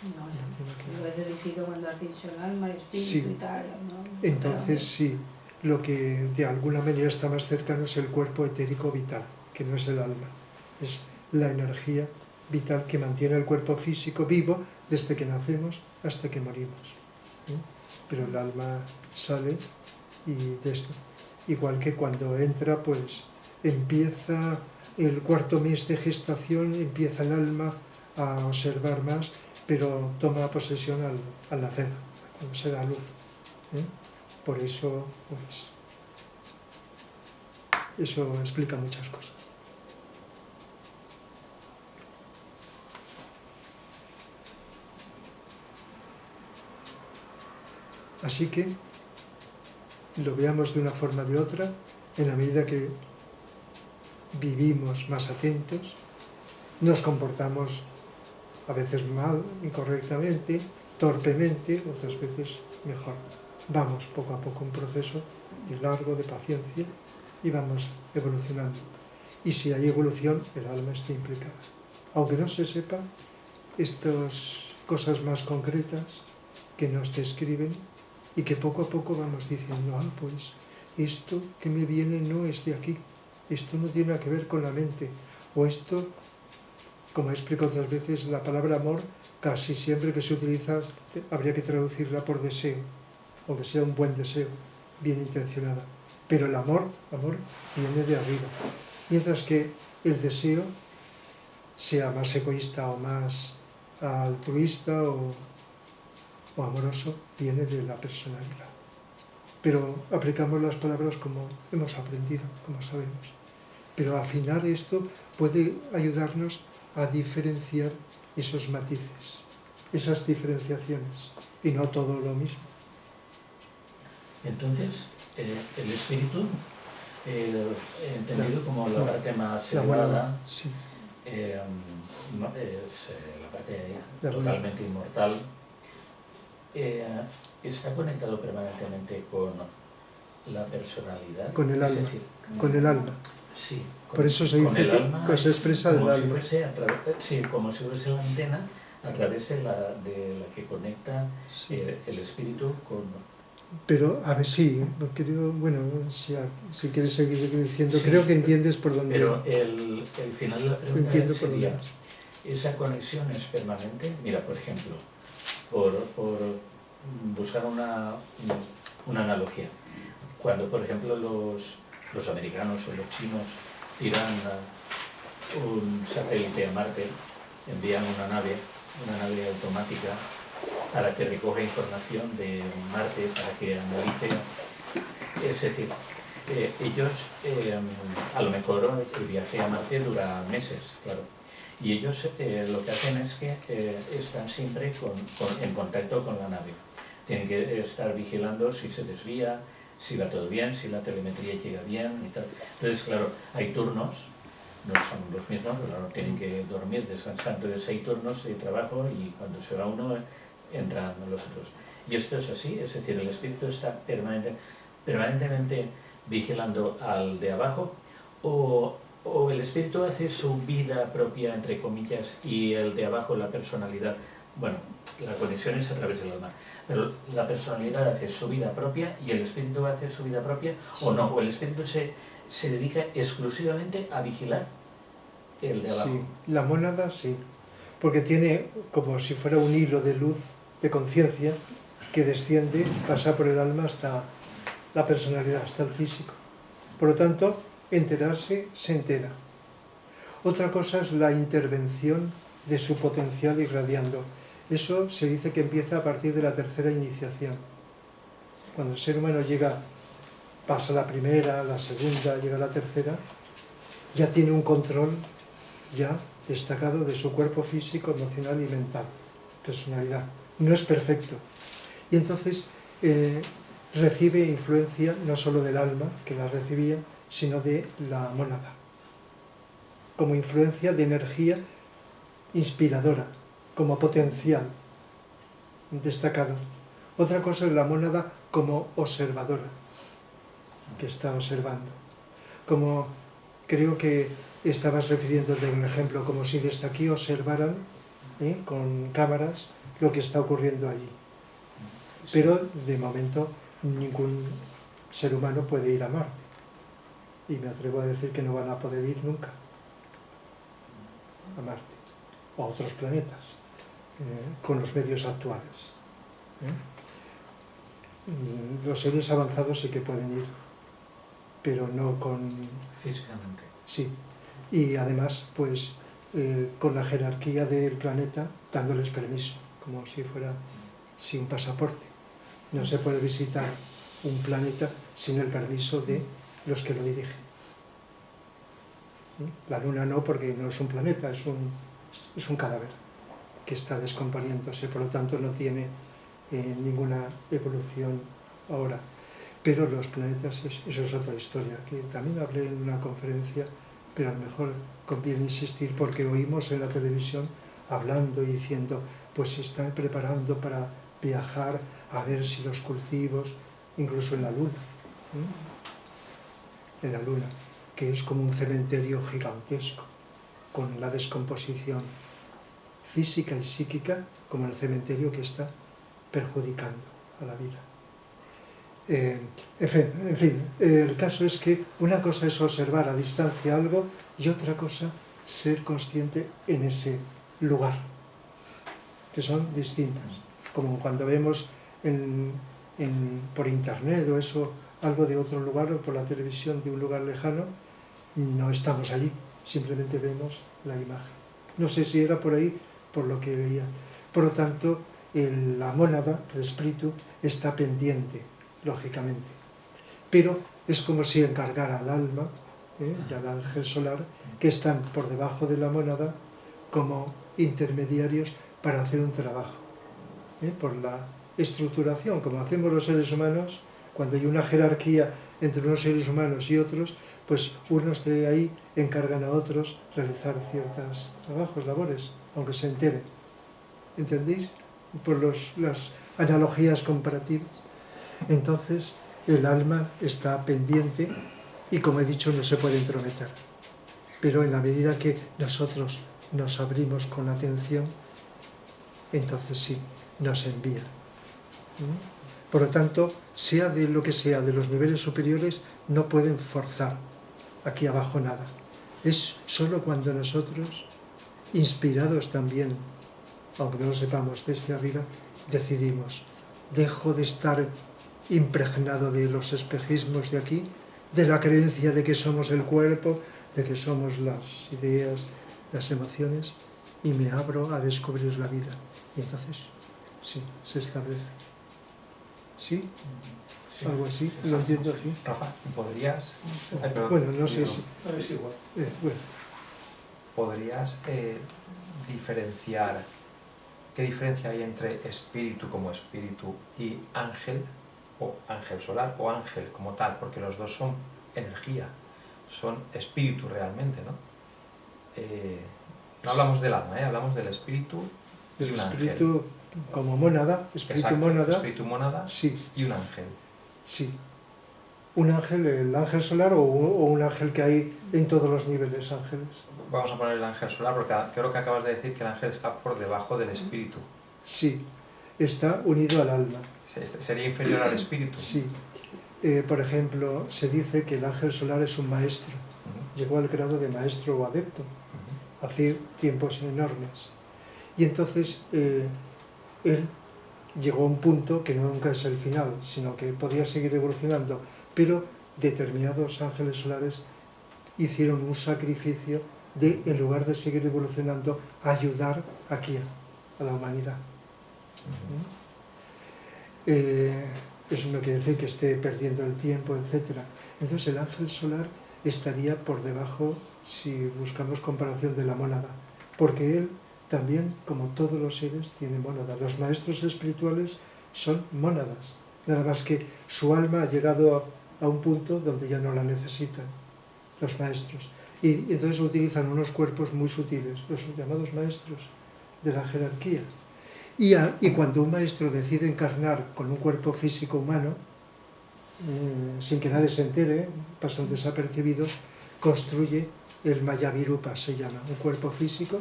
No, lo he dirigido cuando has dicho el alma, el espíritu Sí. y tal, ¿no? Entonces sí, lo que de alguna manera está más cercano es el cuerpo etérico vital, que no es el alma, es la energía vital que mantiene el cuerpo físico vivo desde que nacemos hasta que morimos. ¿Eh? Pero el alma sale y de esto, igual que cuando entra, pues empieza el cuarto mes de gestación, empieza el alma a observar más, pero toma posesión al nacer, cuando se da luz. ¿Eh? Por eso, pues, eso explica muchas cosas. Así que lo veamos de una forma o de otra, en la medida que vivimos más atentos, nos comportamos a veces mal, incorrectamente, torpemente, otras veces mejor. Vamos poco a poco un proceso largo de paciencia y vamos evolucionando. Y si hay evolución, el alma está implicada. Aunque no se sepa, estas cosas más concretas que nos describen y que poco a poco vamos diciendo, pues esto que me viene no es de aquí, esto no tiene nada que ver con la mente, o esto, como he explicado otras veces, la palabra amor casi siempre que se utiliza habría que traducirla por deseo, o que sea un buen deseo, bien intencionada. Pero el amor viene de arriba, mientras que el deseo, sea más egoísta o más altruista o amoroso, viene de la personalidad. Pero aplicamos las palabras como hemos aprendido, como sabemos. Pero afinar esto puede ayudarnos a diferenciar esos matices, esas diferenciaciones, y no todo lo mismo. Entonces, el espíritu, entendido como la parte más elevada, sí. Es la parte La totalmente inmortal, está conectado permanentemente con la personalidad. Con el alma. Es decir, Con el alma. Sí. Por eso se dice que se expresa del alma. Sí, como si fuese la antena a través de la que conecta el espíritu con... Pero, a ver, sí, creo, bueno, si quieres seguir diciendo, Sí, creo que entiendes por dónde... Pero el final de la pregunta sería, ¿esa conexión es permanente? Mira, por ejemplo, por buscar una analogía, cuando, por ejemplo, los americanos o los chinos tiran un satélite a Marte, envían una nave automática para que recoja información de Marte, para que analice, es decir, ellos, a lo mejor el viaje a Marte dura meses, claro, y ellos lo que hacen es que están siempre en contacto con la nave, tienen que estar vigilando si se desvía, si va todo bien, si la telemetría llega bien y tal. Entonces, claro, hay turnos, no son los mismos, pero claro, tienen que dormir, descansar, entonces hay turnos de trabajo y cuando se va uno entran los otros. Y esto es así, es decir, el espíritu está permanentemente vigilando al de abajo, o el espíritu hace su vida propia, entre comillas, y el de abajo, la personalidad, bueno, la conexión es a través del alma, pero la personalidad hace su vida propia y el espíritu hace su vida propia, o no, o el espíritu se dedica exclusivamente a vigilar el de abajo. Sí, la mónada sí, porque tiene como si fuera un hilo de luz, de conciencia, que desciende, pasa por el alma hasta la personalidad, hasta el físico. Por lo tanto, enterarse se entera. Otra cosa es la intervención de su potencial irradiando. Eso se dice que empieza a partir de la tercera iniciación. Cuando el ser humano pasa la primera, la segunda, llega a la tercera, ya tiene un control ya destacado de su cuerpo físico, emocional y mental, personalidad. No es perfecto. Y entonces recibe influencia no solo del alma, que la recibía, sino de la mónada, como influencia de energía inspiradora, como potencial destacado. Otra cosa es la mónada como observadora, que está observando. Como creo que estabas refiriéndote a un ejemplo, como si desde aquí observaran con cámaras lo que está ocurriendo allí. Pero de momento ningún ser humano puede ir a Marte. Y me atrevo a decir que no van a poder ir nunca a Marte o a otros planetas con los medios actuales. Los seres avanzados sí que pueden ir, pero no con... Físicamente. Sí, y además pues con la jerarquía del planeta dándoles permiso, como si fuera sin pasaporte. No se puede visitar un planeta sin el permiso de los que lo dirigen. La Luna no, porque no es un planeta, es un cadáver que está descomponiéndose, por lo tanto no tiene ninguna evolución ahora. Pero los planetas, eso es otra historia, que también hablé en una conferencia, pero a lo mejor conviene insistir porque oímos en la televisión hablando y diciendo, pues se están preparando para viajar a ver si los cultivos, incluso en la Luna, en la Luna, que es como un cementerio gigantesco, con la descomposición física y psíquica, como el cementerio que está perjudicando a la vida. En fin, el caso es que una cosa es observar a distancia algo y otra cosa ser consciente en ese lugar, que son distintas. Como cuando vemos por internet o eso, algo de otro lugar o por la televisión de un lugar lejano, no estamos allí, simplemente vemos la imagen. No sé si era por ahí, por lo que veía. Por lo tanto, la mónada, el espíritu, está pendiente, lógicamente. Pero es como si encargara al alma y al ángel solar, que están por debajo de la mónada, como intermediarios para hacer un trabajo. Por la estructuración, como hacemos los seres humanos, cuando hay una jerarquía entre unos seres humanos y otros, pues unos de ahí encargan a otros realizar ciertos trabajos, labores, aunque se enteren. ¿Entendéis? Por las analogías comparativas. Entonces, el alma está pendiente y, como he dicho, no se puede entrometer. Pero en la medida que nosotros nos abrimos con atención, entonces sí, nos envía. Por lo tanto, sea de lo que sea, de los niveles superiores, no pueden forzar aquí abajo nada. Es solo cuando nosotros, inspirados también, aunque no lo sepamos desde arriba, decidimos, dejo de estar impregnado de los espejismos de aquí, de la creencia de que somos el cuerpo, de que somos las ideas, las emociones, y me abro a descubrir la vida. Y entonces, sí, se establece. ¿Sí? Sí. Algo así, lo entiendo así. Rafa, ¿podrías...? Bueno, no sé si... Es igual. Bueno. ¿Podrías diferenciar qué diferencia hay entre espíritu como espíritu y ángel, o ángel solar, o ángel como tal? Porque los dos son energía, son espíritu realmente, ¿no? No hablamos del alma, hablamos del espíritu y El un espíritu ángel. como mónada, espíritu Exacto, mónada, espíritu mónada sí, y un ángel. sí. Un ángel, el ángel solar o un ángel que hay en todos los niveles ángeles. Vamos a poner el ángel solar porque creo que acabas de decir que el ángel está por debajo del espíritu. Sí, está unido al alma. ¿Sería inferior al espíritu? Sí. Por ejemplo, se dice que el ángel solar es un maestro. Llegó al grado de maestro o adepto hace tiempos enormes. Y entonces él llegó a un punto que nunca es el final, sino que podía seguir evolucionando, pero determinados ángeles solares hicieron un sacrificio de, en lugar de seguir evolucionando, ayudar aquí a la humanidad. Eso no quiere decir que esté perdiendo el tiempo, etc. Entonces el ángel solar estaría por debajo, si buscamos comparación, de la mónada, porque él también, como todos los seres, tiene mónada. Los maestros espirituales son mónadas, nada más que su alma ha llegado a un punto donde ya no la necesitan los maestros, y entonces utilizan unos cuerpos muy sutiles, los llamados maestros de la jerarquía. Y cuando un maestro decide encarnar con un cuerpo físico humano, sin que nadie se entere, pasan desapercibidos, construye el Mayavirupa, se llama, un cuerpo físico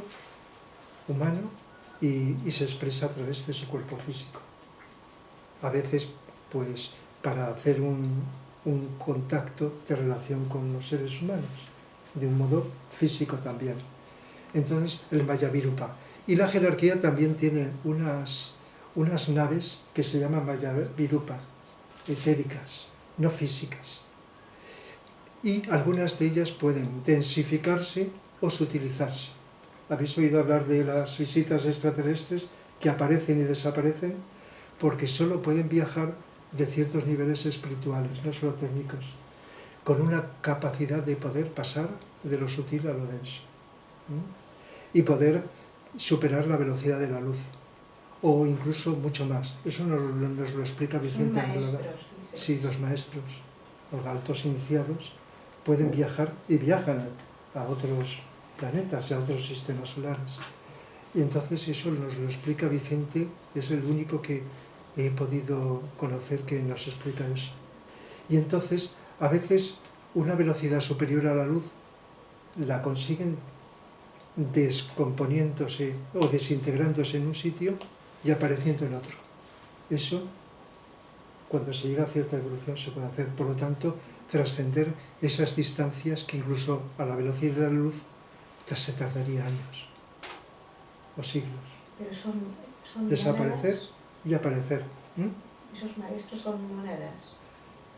humano y se expresa a través de su cuerpo físico. A veces, pues, para hacer un contacto de relación con los seres humanos, de un modo físico también. Entonces, el Mayavirupa. Y la jerarquía también tiene unas naves que se llaman Mayavirupa, etéricas, no físicas. Y algunas de ellas pueden densificarse o sutilizarse. ¿Habéis oído hablar de las visitas extraterrestres que aparecen y desaparecen? Porque solo pueden viajar de ciertos niveles espirituales, no solo técnicos, con una capacidad de poder pasar de lo sutil a lo denso. Y poder superar la velocidad de la luz, o incluso mucho más. Eso nos lo explica Vicente Anglada. Sí, los maestros, los altos iniciados, pueden viajar y viajan a otros planetas, a otros sistemas solares. Y entonces eso nos lo explica Vicente, es el único que he podido conocer que nos explica eso. Y entonces, a veces, una velocidad superior a la luz la consiguen descomponiéndose o desintegrándose en un sitio y apareciendo en otro. Eso, cuando se llega a cierta evolución, se puede hacer. Por lo tanto, trascender esas distancias que incluso a la velocidad de la luz se tardaría años o siglos. Pero son desaparecer monedas. Y aparecer. Esos maestros son monedas.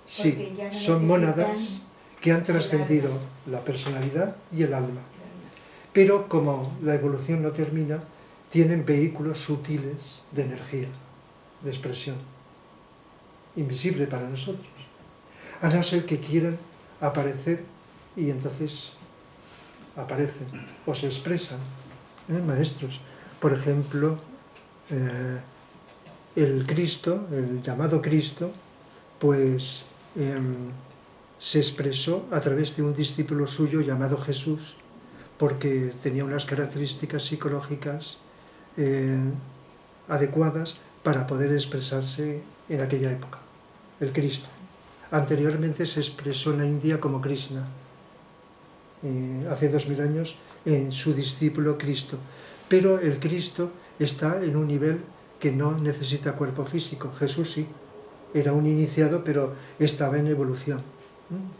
Sí, Ya no son mónadas que han trascendido la personalidad y el alma. Pero como la evolución no termina, tienen vehículos sutiles de energía, de expresión, invisible para nosotros. A no ser que quieran aparecer y entonces aparecen o se expresan. Maestros, por ejemplo, el Cristo, el llamado Cristo, pues se expresó a través de un discípulo suyo llamado Jesús, porque tenía unas características psicológicas adecuadas para poder expresarse en aquella época, el Cristo. Anteriormente se expresó en la India como Krishna, hace 2000 años, en su discípulo Cristo. Pero el Cristo está en un nivel que no necesita cuerpo físico. Jesús sí, era un iniciado, pero estaba en evolución.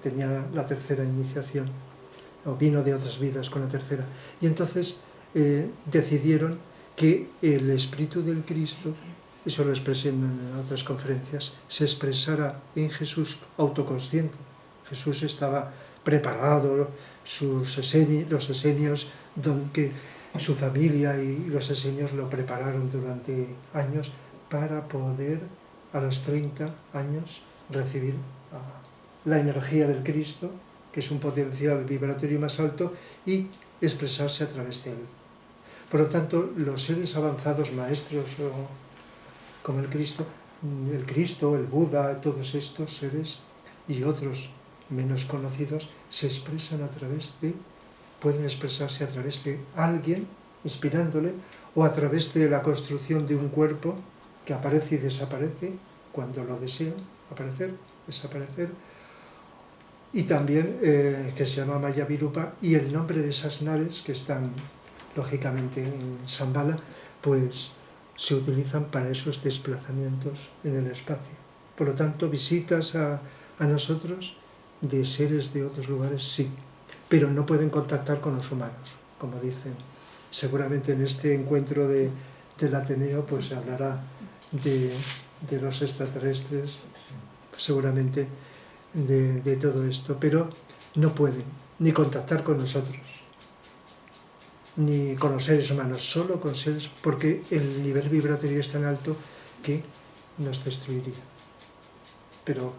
Tenía la tercera iniciación, o vino de otras vidas con la tercera. Y entonces decidieron que el espíritu del Cristo, eso lo expresé en otras conferencias, se expresara en Jesús autoconsciente. Jesús estaba preparado, los esenios, que su familia y los esenios lo prepararon durante años para poder a los 30 años recibir la energía del Cristo, que es un potencial vibratorio más alto, y expresarse a través de él. Por lo tanto, los seres avanzados, maestros como el Cristo, el Buda, todos estos seres y otros menos conocidos, se expresan pueden expresarse a través de alguien, inspirándole, o a través de la construcción de un cuerpo que aparece y desaparece cuando lo desean, aparecer, desaparecer, y también que se llama Mayavirupa, y el nombre de esas naves que están lógicamente en Shambhala, pues se utilizan para esos desplazamientos en el espacio. Por lo tanto, visitas a nosotros de seres de otros lugares, sí, pero no pueden contactar con los humanos, como dicen. Seguramente en este encuentro del Ateneo pues se hablará de los extraterrestres, seguramente de todo esto, pero no pueden ni contactar con nosotros, ni con los seres humanos, solo con seres, porque el nivel vibratorio es tan alto que nos destruiría. Pero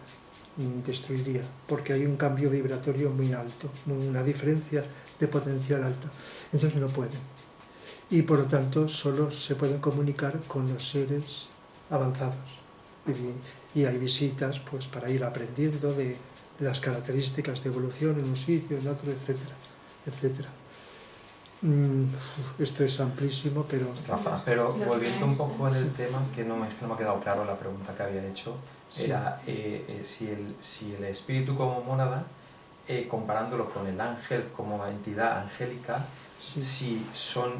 destruiría, porque hay un cambio vibratorio muy alto, una diferencia de potencial alta. Entonces no pueden. Y por lo tanto solo se pueden comunicar con los seres avanzados. Y hay visitas pues para ir aprendiendo de las características de evolución en un sitio, en otro, etcétera, etcétera. Esto es amplísimo, pero... Rafa, pero volviendo un poco en el tema, que no me ha quedado claro la pregunta que había hecho, era si el espíritu como mónada, comparándolo con el ángel como entidad angélica, si son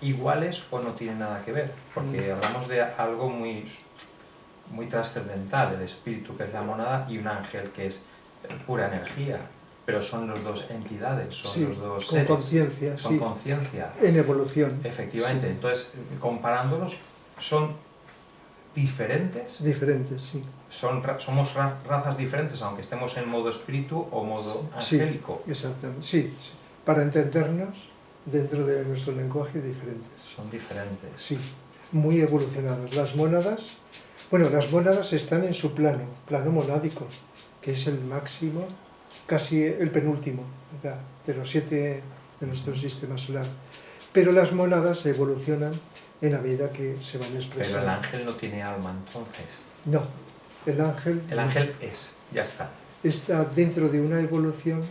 iguales o no tienen nada que ver? Porque hablamos de algo muy trascendental, el espíritu, que es la mónada, y un ángel, que es pura energía, pero son los dos entidades, son los dos seres. Con conciencia, con conciencia. En evolución. Efectivamente, Sí. entonces, comparándolos, son diferentes. Diferentes, sí. Somos razas diferentes, aunque estemos en modo espíritu o modo angélico. Sí, exactamente. Sí, sí. Para entendernos, dentro de nuestro lenguaje, diferentes. Son diferentes. Sí, muy evolucionados. Las mónadas, bueno, las mónadas están en su plano monádico, que es el máximo, casi el penúltimo, ¿verdad?, de los 7 de nuestro sistema solar. Pero las mónadas evolucionan en la medida que se van expresando. Pero el ángel no tiene alma, entonces. No, el ángel... El ángel es, ya está. Está dentro de una evolución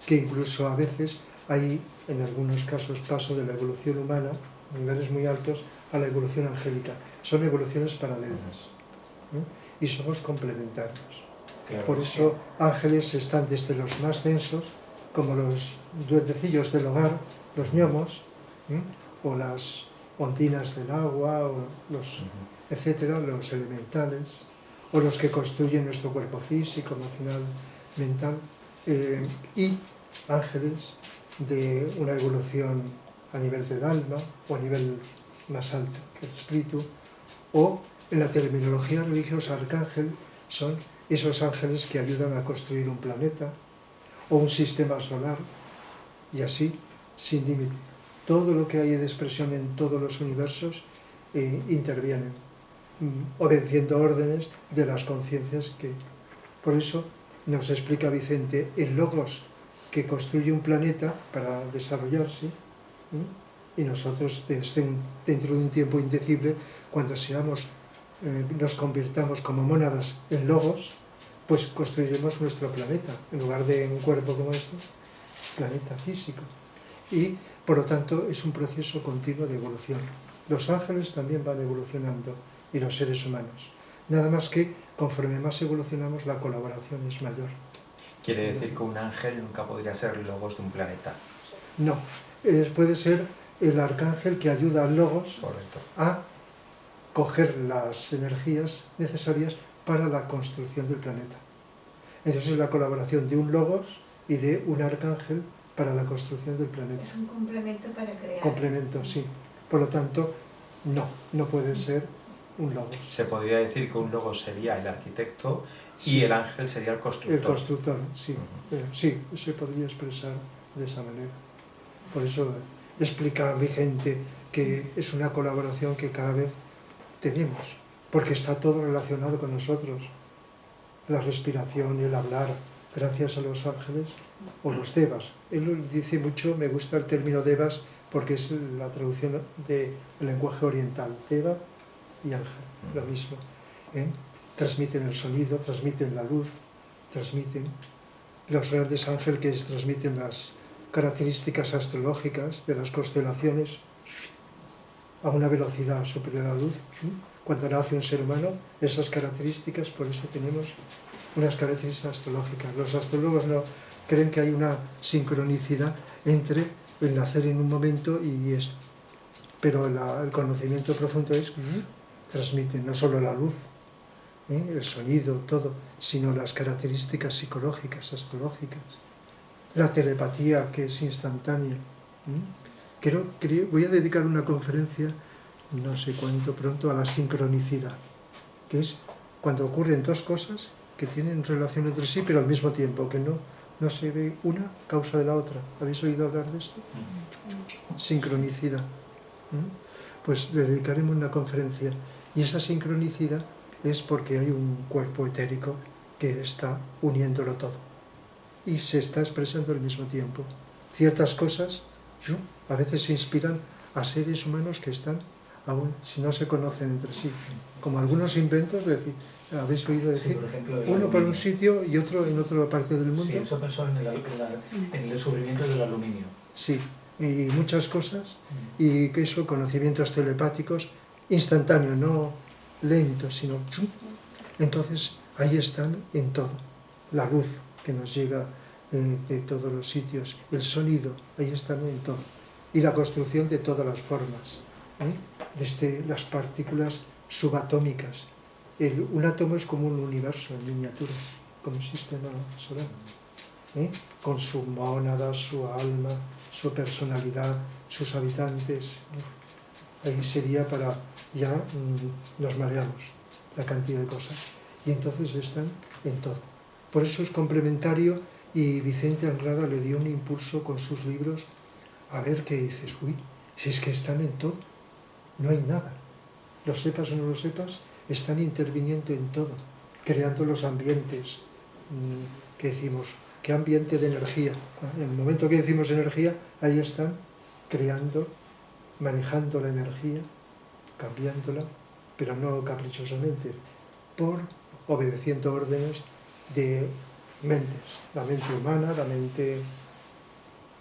que incluso a veces hay, en algunos casos, paso de la evolución humana, a niveles muy altos, a la evolución angélica. Son evoluciones paralelas, ¿eh? Y somos complementarios. Claro, Por eso ángeles están desde los más densos, como los duendecillos del hogar, los gnomos, ¿eh?, o las ondinas del agua, o los, etcétera, los elementales, o los que construyen nuestro cuerpo físico, emocional, mental, y ángeles de una evolución a nivel del alma o a nivel más alto, el espíritu, o en la terminología religiosa arcángel son esos ángeles que ayudan a construir un planeta o un sistema solar, y así sin límite. Todo lo que hay de expresión en todos los universos intervienen, obedeciendo órdenes de las conciencias que... Por eso nos explica Vicente el logos que construye un planeta para desarrollarse, y nosotros dentro de un tiempo indecible, cuando seamos, nos convirtamos como mónadas en logos, pues construiremos nuestro planeta, en lugar de un cuerpo como este, planeta físico. Y por lo tanto es un proceso continuo de evolución. Los ángeles también van evolucionando, y los seres humanos. Nada más que conforme más evolucionamos, la colaboración es mayor. Quiere decir que un ángel nunca podría ser logos de un planeta. No, puede ser el arcángel que ayuda al logos. Correcto. A coger las energías necesarias para la construcción del planeta. Entonces es la colaboración de un logos y de un arcángel para la construcción del planeta. Es un complemento para crear. Complemento, sí. Por lo tanto, no puede ser un logos. Se podría decir que un logos sería el arquitecto, Sí. y el ángel sería el constructor. El constructor, sí. Sí, se podría expresar de esa manera. Por eso explica Vicente que es una colaboración que cada vez tenemos, porque está todo relacionado con nosotros. La respiración, el hablar, gracias a los ángeles, o los devas. Él dice mucho, me gusta el término devas, porque es la traducción del lenguaje oriental. Deva y ángel, lo mismo. Transmiten el sonido, transmiten la luz, transmiten los grandes ángeles que transmiten las características astrológicas de las constelaciones a una velocidad superior a la luz. Cuando nace un ser humano, esas características, por eso tenemos unas características astrológicas. Los astrólogos no creen que hay una sincronicidad entre el nacer en un momento y esto, pero el conocimiento profundo es transmiten no solo la luz, el sonido, todo, sino las características psicológicas, astrológicas, la telepatía que es instantánea. Voy a dedicar una conferencia, no sé cuánto pronto, a la sincronicidad, que es cuando ocurren dos cosas que tienen relación entre sí, pero al mismo tiempo, que no se ve una causa de la otra. ¿Habéis oído hablar de esto? Sincronicidad. Pues le dedicaremos una conferencia. Y esa sincronicidad es porque hay un cuerpo etérico que está uniéndolo todo. Y se está expresando al mismo tiempo. Ciertas cosas a veces se inspiran a seres humanos que están aún, si no se conocen entre sí. Como algunos inventos, habéis oído decir, sí, por ejemplo, uno por un sitio y otro en otra parte del mundo. Sí, eso pensó en el descubrimiento del aluminio. Sí, y muchas cosas, y que eso, conocimientos telepáticos, instantáneos, no lentos, sino... Entonces, ahí están en todo. La luz que nos llega de todos los sitios, el sonido, ahí están en todo. y la construcción de todas las formas, desde las partículas subatómicas. Un átomo es como un universo en miniatura, como un sistema solar, con su mónada, su alma, su personalidad, sus habitantes. Ahí sería para, ya nos mareamos la cantidad de cosas. Y entonces están en todo. Por eso es complementario, y Vicente Anglada le dio un impulso con sus libros a ver qué dices, uy, si es que están en todo, no hay nada. Lo sepas o no lo sepas, están interviniendo en todo, creando los ambientes que decimos, ¿qué ambiente de energía? En el momento que decimos energía, ahí están creando, manejando la energía, cambiándola, pero no caprichosamente, obedeciendo órdenes de mentes, la mente humana, la mente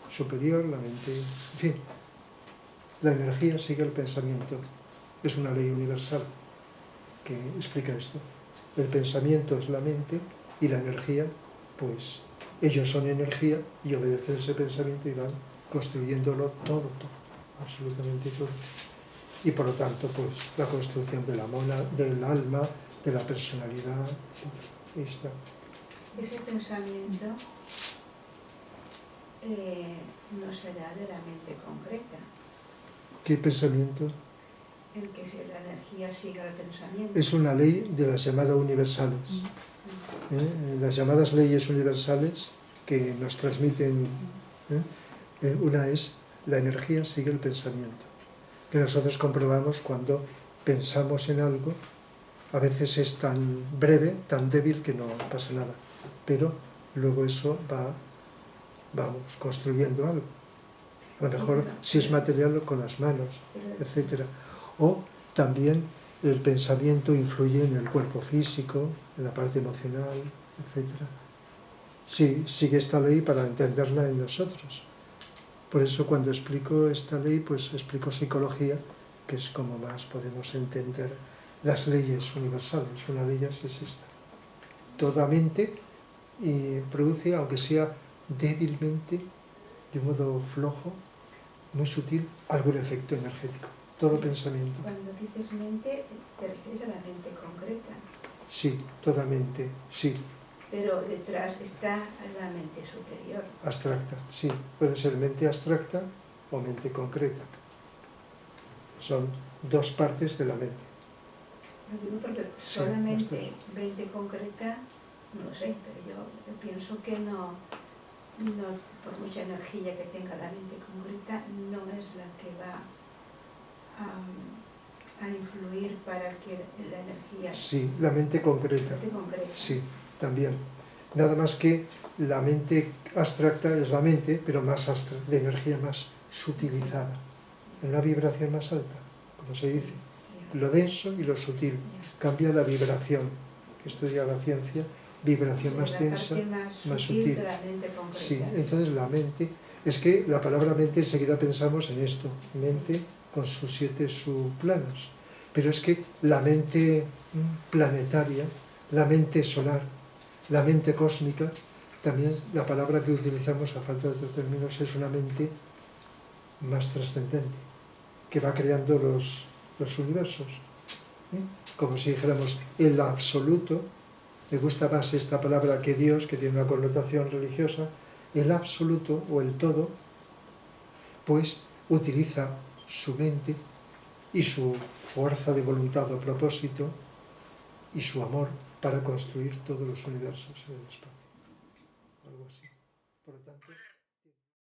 superior, la mente... En fin, la energía sigue el pensamiento, es una ley universal que explica esto. El pensamiento es la mente y la energía, pues ellos son energía y obedecen ese pensamiento y van construyéndolo todo, absolutamente todo. Y por lo tanto, pues la construcción de la del alma, de la personalidad, etc. Ahí está. Ese pensamiento no será de la mente concreta. ¿Qué pensamiento? El que la energía siga el pensamiento. Es una ley de las llamadas universales. Las llamadas leyes universales que nos transmiten, una es la energía sigue el pensamiento, que nosotros comprobamos cuando pensamos en algo. A veces es tan breve, tan débil que no pasa nada, pero luego eso vamos construyendo algo. A lo mejor si es material con las manos, etc. O también el pensamiento influye en el cuerpo físico, en la parte emocional, etc. Sí, sigue esta ley para entenderla en nosotros. Por eso cuando explico esta ley, pues explico psicología, que es como más podemos entender las leyes universales. Una de ellas es esta. Toda mente produce, aunque sea débilmente, de modo flojo, muy sutil, algún efecto energético. Todo pensamiento. Cuando dices mente, te refieres a la mente concreta. Sí, toda mente, sí. Pero detrás está la mente superior. Abstracta, sí. Puede ser mente abstracta o mente concreta. Son dos partes de la mente. Lo digo porque solamente mente concreta, no lo sé, pero yo pienso que no, por mucha energía que tenga la mente concreta, no es la que va a influir para que la energía... Sí, la mente concreta. Sí, también. Nada más que la mente abstracta es la mente, pero más de energía más sutilizada, en una vibración más alta, como se dice. Lo denso y lo sutil. Cambia la vibración, que estudia la ciencia, vibración más densa, más sutil. Sí, entonces la mente, es que la palabra mente enseguida pensamos en esto, mente con sus 7 subplanos, pero es que la mente planetaria, la mente solar, la mente cósmica, también la palabra que utilizamos a falta de otros términos es una mente más trascendente, que va creando los universos, como si dijéramos el absoluto. Me gusta más esta palabra que Dios, que tiene una connotación religiosa. El absoluto o el todo, pues utiliza su mente y su fuerza de voluntad o propósito y su amor para construir todos los universos en el espacio.